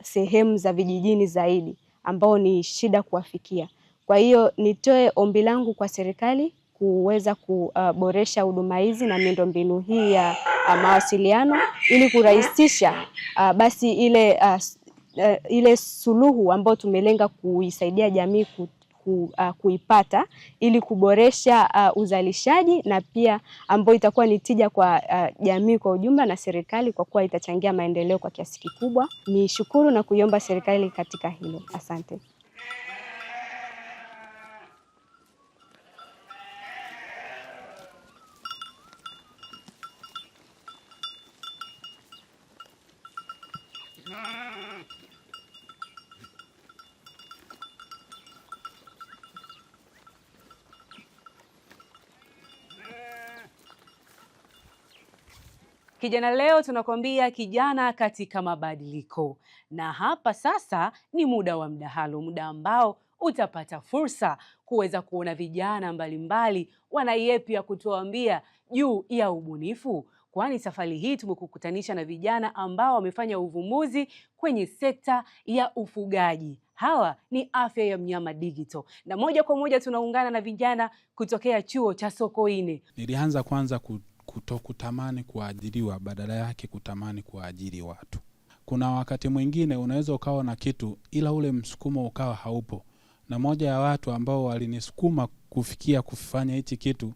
sehemu za vijijini zaidi ambao ni shida kuwafikia. Kwa hiyo nitoe ombi langu kwa serikali kuweza kuboresha huduma hizi na miundombinu hii ya mawasiliano ili kurahisisha basi ile suluhu ambayo tumelenga kuisaidia jamii kuipata, ili kuboresha uzalishaji na pia ambayo itakuwa ni tija kwa jamii kwa ujumla na serikali, kwa kuwa itachangia maendeleo kwa kiasi kikubwa. Ni shukuru na kuiomba serikali katika hilo. Asante. Kijana leo tunakwambia kijana katika mabadiliko. Na hapa sasa ni muda wa mdahalo, muda ambao utapata fursa kuweza kuona vijana mbalimbali wana yepi ya kutuambia juu ya ubunifu. Kwani safari hii tumekukutanisha na vijana ambao wamefanya uvumbuzi kwenye sekta ya ufugaji. Hawa ni Afya ya Mnyama Digital. Na moja kwa moja tunaungana na vijana kutokea chuo cha Sokoine. Nilianza kwanza kutokutamani kuajiriwa, badala yake kutamani kuajiri watu. Kuna wakati mwingine unaweza ukawa na kitu ila ule msukumo ukawa haupo. Na moja ya watu ambao walinisukuma kufikia kufanya hichi kitu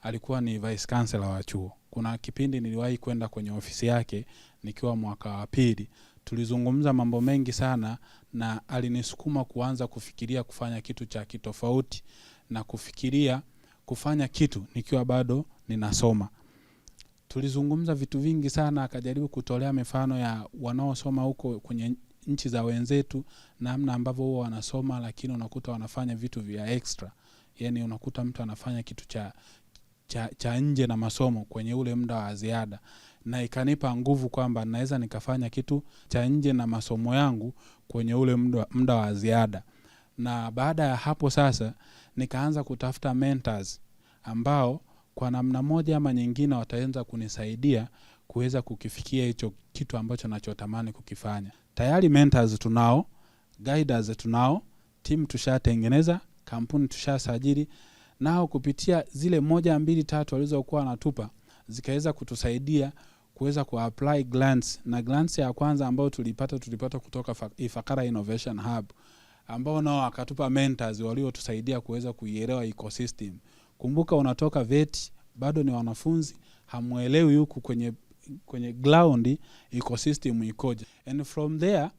alikuwa ni vice chancellor wa chuo. Kuna kipindi niliwahi kwenda kwenye ofisi yake nikiwa mwaka wa pili. Tulizungumza mambo mengi sana na alinisukuma kuanza kufikiria kufanya kitu cha kitofauti na kufikiria kufanya kitu nikiwa bado ninasoma. Tulizungumza vitu vingi sana, akajaribu kutolea mifano ya wanaosoma huko kwenye nchi za wenzetu, namna ambavyo wao wanasoma lakini unakuta wanafanya vitu vya extra. Yaani unakuta mtu anafanya kitu cha nje na masomo kwenye ule muda wa ziada. Na ikanipa nguvu kwamba naweza nikafanya kitu cha nje na masomo yangu kwenye ule muda wa ziada. Na baada ya hapo sasa nikaanza kutafuta mentors ambao kwa namna moja ama nyingine wataanza kunisaidia kuweza kukifikia hicho kitu ambacho nachotamani kukifanya. Tayari mentors tunao, guiders tunao, team tushatengeneza, kampuni tushasajili, nao kupitia zile 1, 2, 3 walizokuwa wanatupa zikaweza kutusaidia kuweza kuapply grants, na grants ya kwanza ambayo tulipata kutoka Ifakara Innovation Hub, ambao nao wakatupa mentors waliotusaidia kuweza kuielewa ecosystem. Kumbuka unatoka VET, bado ni wanafunzi, hamuelewi huku kwenye ground ecosystem ikoje. And from there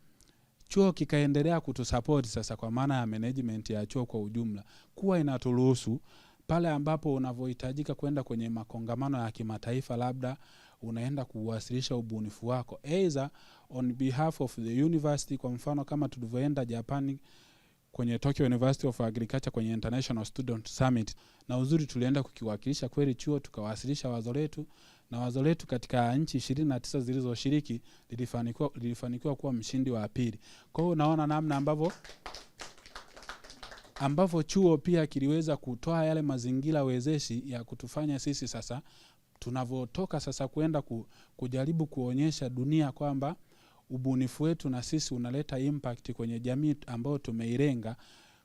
chuo kikaendelea kutusupport sasa, kwa maana ya management ya chuo kwa ujumla, kuwa inaturuhusu pale ambapo unavohitajika kwenda kwenye makongamano ya kimataifa, labda unaenda kuwasilisha ubunifu wako either on behalf of the university. Kwa mfano kama tulivyoenda Japan kwenye Tokyo University of Agriculture kwenye International Student Summit, na uzuri tulienda kukiwakilisha kweli chuo, tukawasilisha wazo letu, na wazo letu katika nchi 29 zilizoshiriki lilifanikiwa kuwa mshindi wa pili. Kwa hiyo unaona namna ambavyo chuo pia kiliweza kutoa yale mazingira wezeshi ya kutufanya sisi sasa tunavotoka sasa kwenda kujaribu kuonyesha dunia kwamba ubunifu wetu na sisi unaleta impact kwenye jamii ambayo tumeilenga,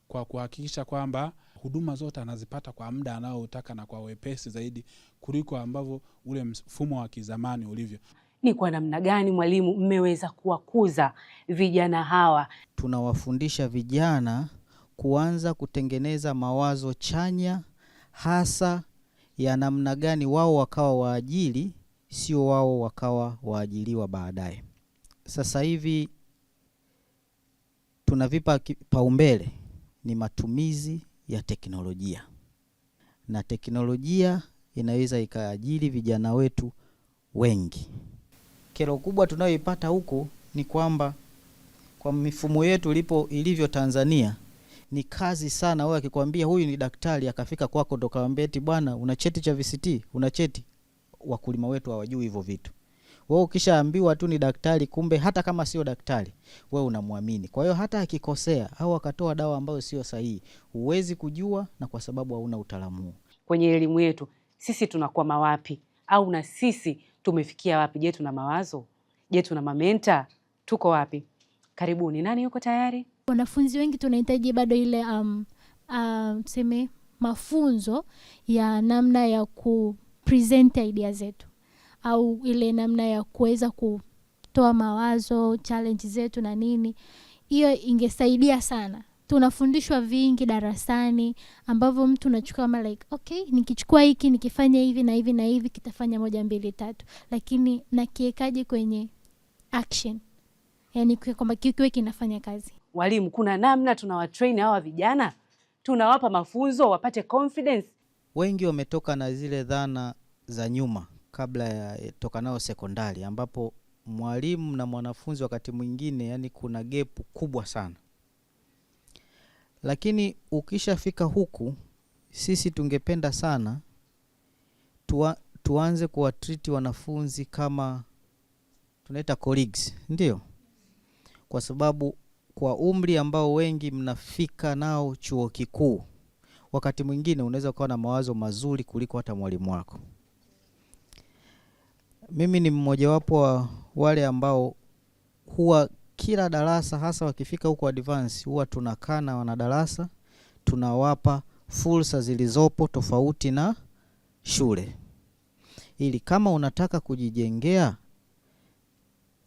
kwa kuhakikisha kwamba huduma zote anazipata kwa muda anaoutaka na kwa wepesi zaidi kuliko ambavyo ule mfumo wa kizamani ulivyo. Ni kwa namna gani mwalimu mmeweza kuwakuza vijana hawa? Tunawafundisha vijana kuanza kutengeneza mawazo chanya, hasa ya namna gani wao wakawa waajiri, sio wao wakawa waajiriwa baadaye. Sasa hivi tunavipa kipaumbele ni matumizi ya teknolojia, na teknolojia inaweza ikaajiri vijana wetu wengi. Kero kubwa tunayoipata huko ni kwamba kwa mifumo yetu ilivyo Tanzania, ni kazi sana wewe akikwambia huyu ni daktari akafika kwako ndo kaambia eti bwana una cheti cha VCT, una cheti. Wakulima wetu hawajui hivyo vitu. Wewe ukishaambiwa tu ni daktari, kumbe hata kama sio daktari wewe unamwamini. Kwa hiyo hata akikosea au akatoa dawa ambayo sio sahihi, huwezi kujua, na kwa sababu hauna utaalamu. Kwenye elimu yetu sisi tunakwama wapi, au na sisi tumefikia wapi? Je, tuna mawazo? Je, tuna mamenta? Tuko wapi? Karibuni, nani yuko tayari? Wanafunzi wengi tunahitaji bado ile tuseme mafunzo ya namna ya kupresent idea zetu, au ile namna ya kuweza kutoa mawazo, challenge zetu na nini. Hiyo ingesaidia sana. Tunafundishwa vingi darasani ambavyo mtu unachukua kama like okay, nikichukua hiki nikifanya hivi na hivi na hivi kitafanya 1 2 3, lakini nakiekaje kwenye action? Yaani kwamba kikiwe kinafanya kazi. Walimu, kuna namna tunawatrain hawa vijana, tunawapa mafunzo wapate confidence? Wengi wametoka na zile dhana za nyuma kabla ya toka nao sekondari, ambapo mwalimu na mwanafunzi wakati mwingine yani kuna gap kubwa sana. Lakini ukishafika huku, sisi tungependa sana tuanze kuwatreat wanafunzi kama tunaita colleagues, ndio? Kwa sababu kwa umri ambao wengi mnafika nao chuo kikuu, wakati mwingine unaweza kuwa na mawazo mazuri kuliko hata mwalimu wako. Mimi ni mmoja wapo wa wale ambao huwa kila darasa, hasa wakifika huko advance, huwa tunakaa na wanadarasa, tunawapa fursa zilizopo tofauti na shule, ili kama unataka kujijengea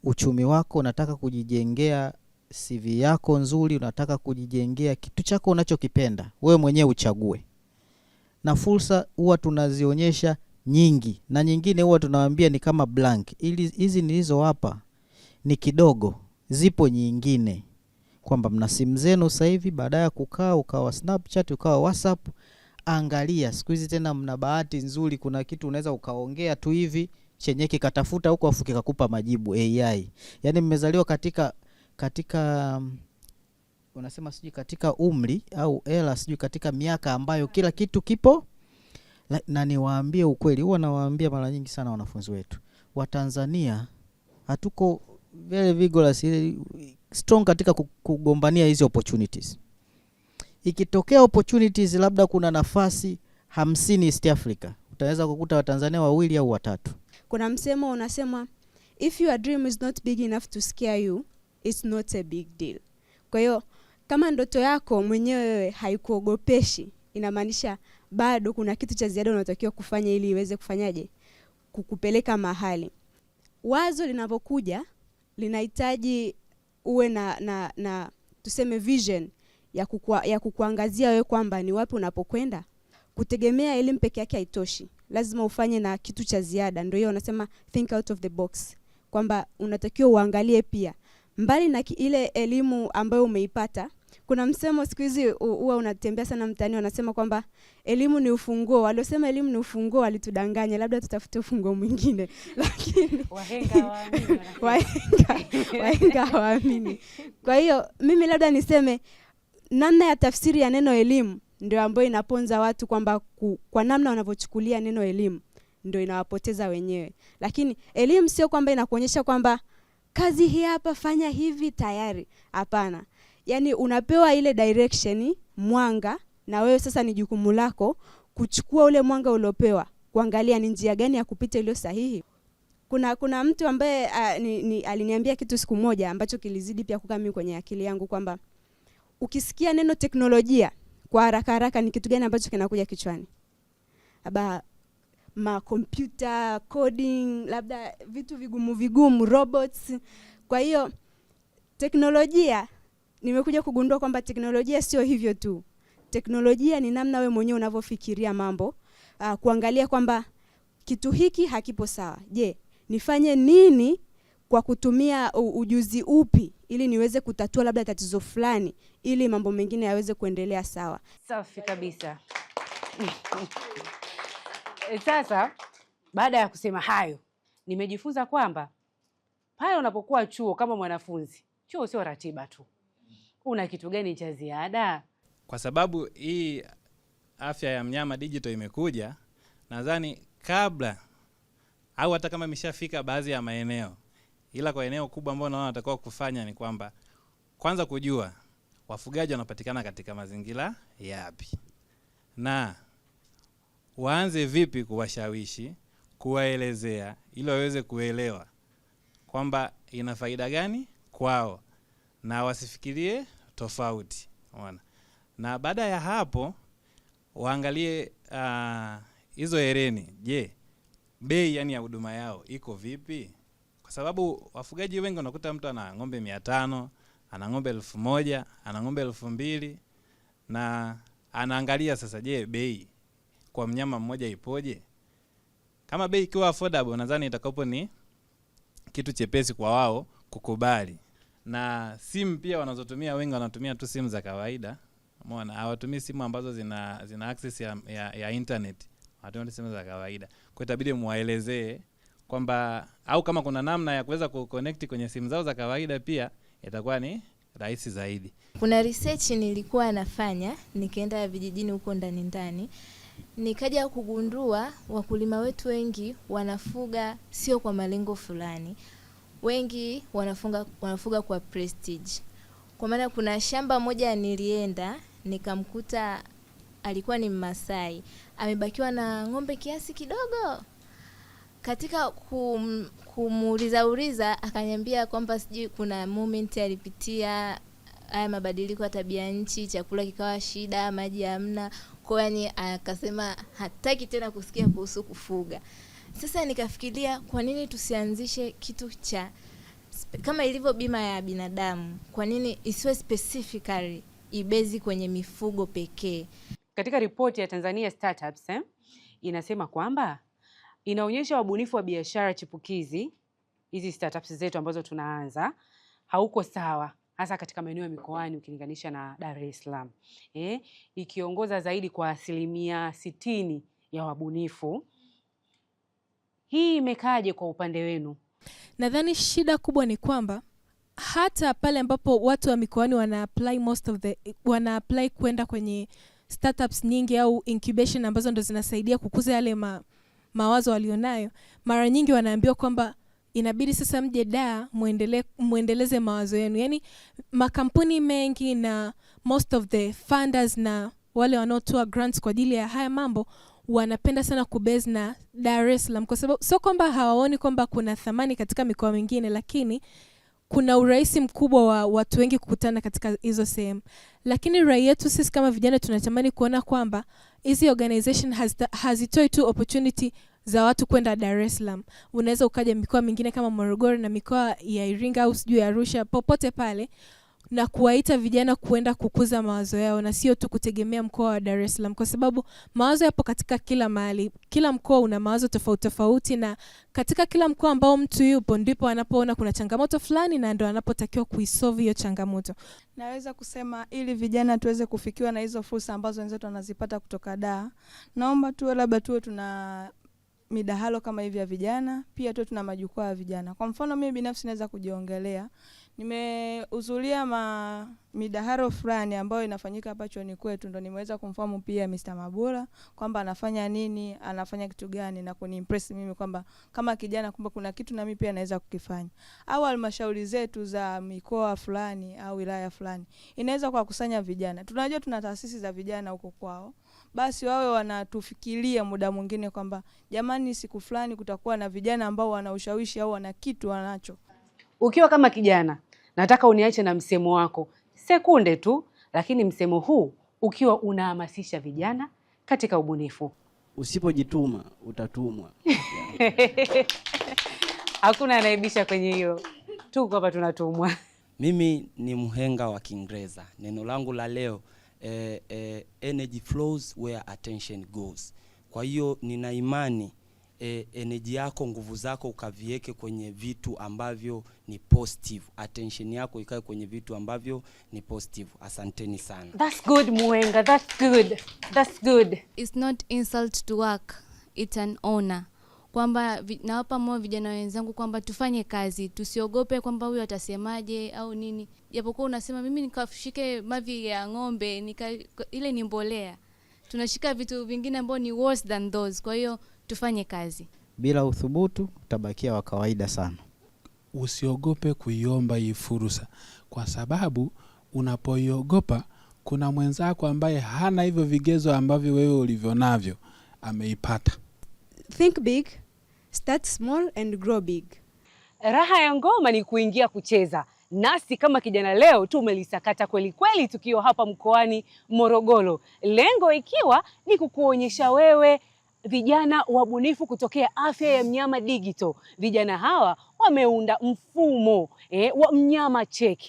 uchumi wako, unataka kujijengea CV yako nzuri, unataka kujijengea kitu chako unachokipenda, wewe mwenyewe uchague. Na fursa huwa tunazionyesha nyingi, na nyingine huwa tunawaambia ni kama blank. Ili hizi nilizowapa ni kidogo, zipo nyingine. Kwamba mna simu zenu sasa hivi, baada ya kukaa ukawa Snapchat, ukawa WhatsApp, angalia siku hizi tena mna bahati nzuri, kuna kitu unaweza ukaongea tu hivi chenye kikatafuta huko afu kikakupa majibu AI. Yaani mmezaliwa katika unasema sijui katika umri au era sijui katika miaka ambayo kila kitu kipo. Na niwaambie ukweli, huwa nawaambia mara nyingi sana wanafunzi wetu wa Tanzania, hatuko very vigorous strong katika kugombania hizi opportunities. Ikitokea opportunities labda kuna nafasi 50 East Africa, utaweza kukuta Watanzania 2 au 3. Kuna msemo unasema if your dream is not big enough to scare you, it's not a big deal. Kwa hiyo kama ndoto yako mwenyewe haikuogopeshi, inamaanisha bado kuna kitu cha ziada unatakiwa kufanya ili iweze kufanyaje kukupeleka mahali. Wazo linapokuja linahitaji uwe na tuseme vision ya kukuangazia wewe kwamba ni wapi unapokwenda. Kutegemea elimu peke yake haitoshi. Lazima ufanye na kitu cha ziada. Ndio hiyo unasema think out of the box. Kwamba unatakiwa uangalie pia mbali na ile elimu ambayo umeipata. Kuna msemo siku hizi huwa unatembea sana mtaani, wanasema kwamba elimu ni ufunguo. Waliosema elimu ni ufunguo walitudanganya, labda tutafute ufunguo mwingine. Lakini wahenga hawaamini. Kwa hiyo mimi labda niseme namna ya tafsiri ya neno elimu ndio ambayo inaponza watu, kwamba kwa namna wanavyochukulia neno elimu ndio inawapoteza wenyewe. Lakini elimu sio kwamba inakuonyesha kwamba kazi hii hapa, fanya hivi tayari. Hapana. Yani unapewa ile direction, mwanga, na wewe sasa ni jukumu lako kuchukua ule mwanga uliopewa, kuangalia ni njia gani ya kupita iliyo sahihi. Kuna mtu ambaye aliniambia kitu siku moja ambacho kilizidi pia kukaa mimi kwenye akili yangu, kwamba ukisikia neno teknolojia kwa haraka ni kitu gani ambacho kinakuja kichwani? Computer, coding, labda vitu vigumu, robots. Kwa hiyo teknolojia, nimekuja kugundua kwamba teknolojia sio hivyo tu. Teknolojia ni namna wewe mwenyewe unavyofikiria mambo, kuangalia kwamba kitu hiki hakipo sawa. Je, nifanye nini kwa kutumia ujuzi upi ili niweze kutatua labda tatizo fulani ili mambo mengine yaweze kuendelea sawa. Safi kabisa. Sasa baada ya kusema hayo, nimejifunza kwamba pale unapokuwa chuo kama mwanafunzi, chuo sio ratiba tu. Una kitu gani cha ziada? Kwa sababu hii afya ya mnyama digital imekuja, nadhani kabla au hata kama imeshafika baadhi ya maeneo, ila kwa eneo kubwa ambalo naona watakuwa kufanya ni kwamba kwanza kujua wafugaji wanapatikana katika mazingira yapi, na waanze vipi kuwashawishi, kuwaelezea ili waweze kuelewa kwamba ina faida gani kwao na wasifikirie tofauti. Unaona? Na baada ya hapo waangalie hizo hereni. Je, bei yani ya huduma yao iko vipi? Kwa sababu wafugaji wengi unakuta mtu ana ng'ombe 500, ana ng'ombe 1000, ana ng'ombe 2000, na anaangalia sasa, je, bei kwa mnyama mmoja ipoje? Kama bei ikiwa affordable, nadhani itakapo ni kitu chepesi kwa wao kukubali. Na simu pia wanazotumia, wengi wanatumia tu simu za kawaida. Umeona, hawatumii simu ambazo zina access ya internet. Wanatumia simu za kawaida. Kwa itabidi muwaelezee kwamba, au kama kuna namna ya kuweza kuconnect kwenye simu zao za kawaida pia itakuwa ni rahisi zaidi. Kuna research nilikuwa nafanya, nikaenda vijijini huko ndani, nikaja kugundua wakulima wetu wengi wanafuga sio kwa malengo fulani. Wengi wanafuga kwa prestige. Kwa maana kuna shamba moja nilienda, nikamkuta alikuwa ni Mmasai, amebakiwa na ng'ombe kiasi kidogo. Katika kumuuliza akaniambia kwamba sijui kuna moment alipitia haya mabadiliko ya tabia nchi, chakula kikawa shida, maji hamna. Kwa hiyo akasema hataki tena kusikia kuhusu kufuga. Sasa nikafikiria, kwa nini tusianzishe kitu cha kama ilivyo bima ya binadamu? Kwa nini isiwe specifically ibezi kwenye mifugo pekee? Katika ripoti ya Tanzania Startups inasema kwamba inaonyesha wabunifu wa biashara chipukizi, hizi startups zetu ambazo tunaanza, hauko sawa hasa katika maeneo ya mikoani ukilinganisha na Dar es Salaam. Ikiongoza zaidi kwa 60% ya wabunifu. Hii imekaje kwa upande wenu? Nadhani shida kubwa ni kwamba hata pale ambapo watu wa mikoani wana apply kwenda kwenye startups nyingi au incubation ambazo ndo zinasaidia kukuza yale mawazo walionayo, mara nyingi wanaambiwa kwamba inabidi sasa mje Dar muendeleze mawazo yenu. Yani makampuni mengi na most of the funders na wale wanaotoa grants kwa ajili ya haya mambo wanapenda sana kubase na Dar es Salaam, kwa sababu sio kwamba hawaoni kwamba kuna thamani katika mikoa mingine, lakini kuna urahisi mkubwa wa watu wengi kukutana katika hizo sehemu. Lakini rai yetu sisi kama vijana tunatamani kuona kwamba hizi organization hazitoi tu opportunity za watu kwenda Dar es Salaam. Unaweza ukaja mikoa mingine kama Morogoro na mikoa ya Iringa au sijui Arusha, popote pale, na kuwaita vijana kuenda kukuza mawazo yao na sio tu kutegemea mkoa wa Dar es Salaam, kwa sababu mawazo yapo katika kila mahali. Kila mkoa una mawazo tofauti tofauti, na katika kila mkoa ambao mtu yupo ndipo anapoona kuna changamoto fulani na ndio anapotakiwa kuisolve hiyo changamoto. Naweza kusema ili vijana tuweze kufikiwa na hizo fursa ambazo wenzetu wanazipata kutoka Dar, naomba labda tuwe tuna midahalo kama hivi ya vijana, pia tuwe tuna majukwaa ya vijana. Kwa mfano mimi binafsi naweza kujiongelea, nimehudhuria midahalo fulani ambayo inafanyika hapa chuoni kwetu, ndo nimeweza kumfahamu pia Mr. Mabula kwamba anafanya nini, anafanya kitu gani, na kunimpress mimi kwamba kama kijana kumbe kuna kitu na mimi pia naweza kukifanya. Au halmashauri zetu za mikoa fulani au wilaya fulani inaweza kuwakusanya vijana. Tunajua tuna taasisi za vijana huko kwao, basi wawe wanatufikiria muda mwingine kwamba jamani, siku fulani kutakuwa na vijana ambao wana ushawishi au wana kitu wanacho. Ukiwa kama kijana, nataka uniache na msemo wako sekunde tu, lakini msemo huu ukiwa unahamasisha vijana katika ubunifu. Usipojituma utatumwa. Hakuna anaibisha kwenye hilo. Tuko hapa tunatumwa. Mimi ni mhenga wa Kiingereza. Neno langu la leo energy flows where attention goes. Kwa hiyo nina imani energy yako, nguvu zako ukaviweke kwenye vitu ambavyo ni positive. Attention yako ikae kwenye vitu ambavyo ni positive. Asanteni sana. That's good Muhenga, that's good. That's good. It's not insult to work, it's an honor. Kwamba nawapa moyo vijana wenzangu kwamba tufanye kazi, tusiogope kwamba huyu atasemaje au nini. Japokuwa unasema mimi nikashike mavi ya ng'ombe, ile ni mbolea. Tunashika vitu vingine ambao ni worse than those. Kwa hiyo tufanye kazi. Bila uthubutu utabakia wa kawaida sana. Usiogope kuiomba hii fursa, kwa sababu unapoiogopa kuna mwenzako ambaye hana hivyo vigezo ambavyo wewe ulivyo navyo ameipata. Think big, start small and grow big. Raha ya ngoma ni kuingia kucheza. Nasi kama kijana leo tumelisakata kweli kweli tukiwa hapa mkoani Morogoro. Lengo ikiwa ni kukuonyesha wewe vijana wabunifu kutokea Afya ya Mnyama Digital. Vijana hawa wameunda mfumo wa mnyama check.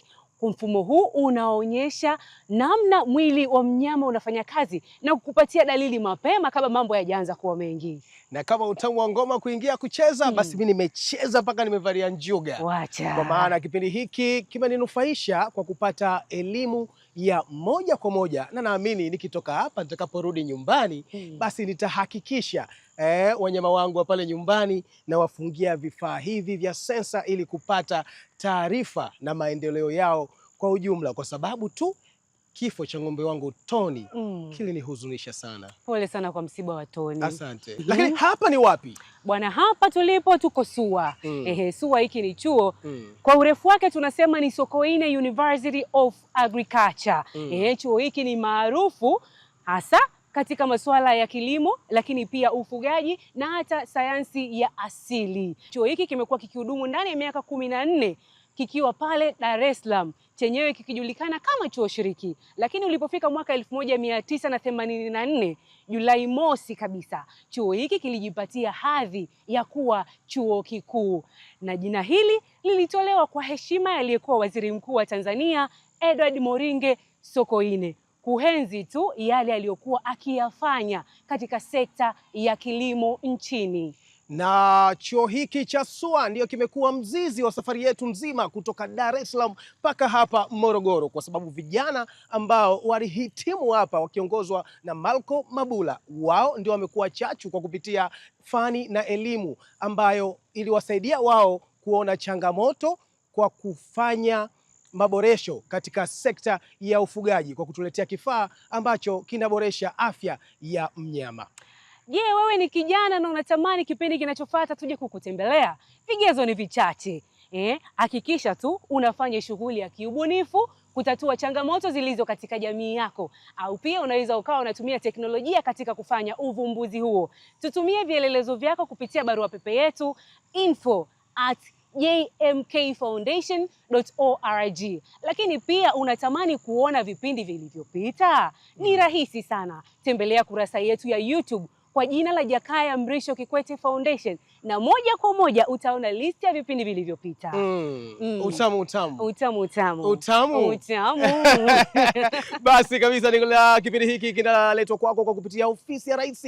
Mfumo huu unaonyesha namna mwili wa mnyama unafanya kazi na kukupatia dalili mapema kabla mambo hayajaanza kuwa mengi. Na kama utamu wa ngoma kuingia kucheza, basi mimi nimecheza mpaka nimevalia njuga. Wacha. Kwa maana kipindi hiki kimeninufaisha kwa kupata elimu ya moja kwa moja, na naamini nikitoka hapa nitakaporudi nyumbani basi nitahakikisha wanyama wangu wa pale nyumbani na wafungia vifaa hivi vya sensa ili kupata taarifa na maendeleo yao kwa ujumla, kwa sababu tu kifo cha ng'ombe wangu Tony kilinihuzunisha sana. Pole sana kwa msiba wa Tony. Asante. Lakini hapa ni wapi? Bwana, hapa tulipo tuko SUA. SUA hiki ni chuo. Kwa urefu wake tunasema ni Sokoine University of Agriculture. Chuo hiki ni maarufu hasa katika masuala ya kilimo, lakini pia ufugaji na hata sayansi ya asili. Chuo hiki kimekuwa kikihudumu ndani ya miaka 14 kikiwa pale Dar es Salaam, chenyewe kikijulikana kama chuo shiriki. Lakini ulipofika mwaka 1984, Julai mosi kabisa, chuo hiki kilijipatia hadhi ya kuwa chuo kikuu. Na jina hili lilitolewa kwa heshima ya aliyekuwa Waziri Mkuu wa Tanzania, Edward Moringe Sokoine, kuhenzi tu yale aliyokuwa akiyafanya katika sekta ya kilimo nchini. Na chuo hiki cha SUA ndio kimekuwa mzizi wa safari yetu nzima kutoka Dar es Salaam mpaka hapa Morogoro, kwa sababu vijana ambao walihitimu hapa wakiongozwa na Malcolm Mabula, wao ndio wamekuwa chachu kwa kupitia fani na elimu ambayo iliwasaidia wao kuona changamoto kwa kufanya maboresho katika sekta ya ufugaji kwa kutuletea kifaa ambacho kinaboresha afya ya mnyama. Je, wewe ni kijana na unatamani kipindi kinachofuata tuje kukutembelea? Vigezo ni vichache. Hakikisha tu unafanya shughuli ya kiubunifu kutatua changamoto zilizo katika jamii yako, au pia unaweza ukawa unatumia teknolojia katika kufanya uvumbuzi huo. Tutumie vielelezo vyako kupitia barua pepe yetu info@ jmkfoundation.org. Lakini pia unatamani kuona vipindi vilivyopita? Ni rahisi sana. Tembelea kurasa yetu ya YouTube kwa jina la Jakaya Mrisho Kikwete Foundation na moja kwa moja utaona list ya vipindi vilivyopita. Utamu. Basi kabisa, kipindi hiki kinaletwa kwako kwa kupitia ofisi ya Rais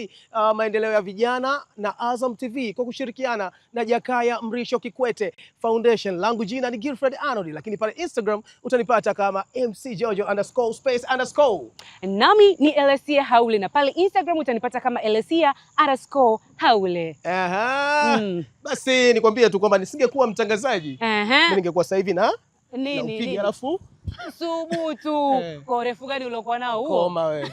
maendeleo ya vijana na Azam TV kwa kushirikiana na Jakaya Mrisho Kikwete Foundation. Langu jina ni Gilfred Arnold, lakini pale Instagram utanipata kama MC_Jojo_space_. Nami ni Elesia Haule na pale Instagram utanipata kama Elesia_Haule. Basi nikwambie tu kwamba nisingekuwa mtangazaji, mimi ningekuwa sasa hivi na upiga alafu subutu. Kwa urefu gani uliokuwa nao huo? Koma wewe.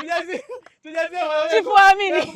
Tujazie. Chifu amini.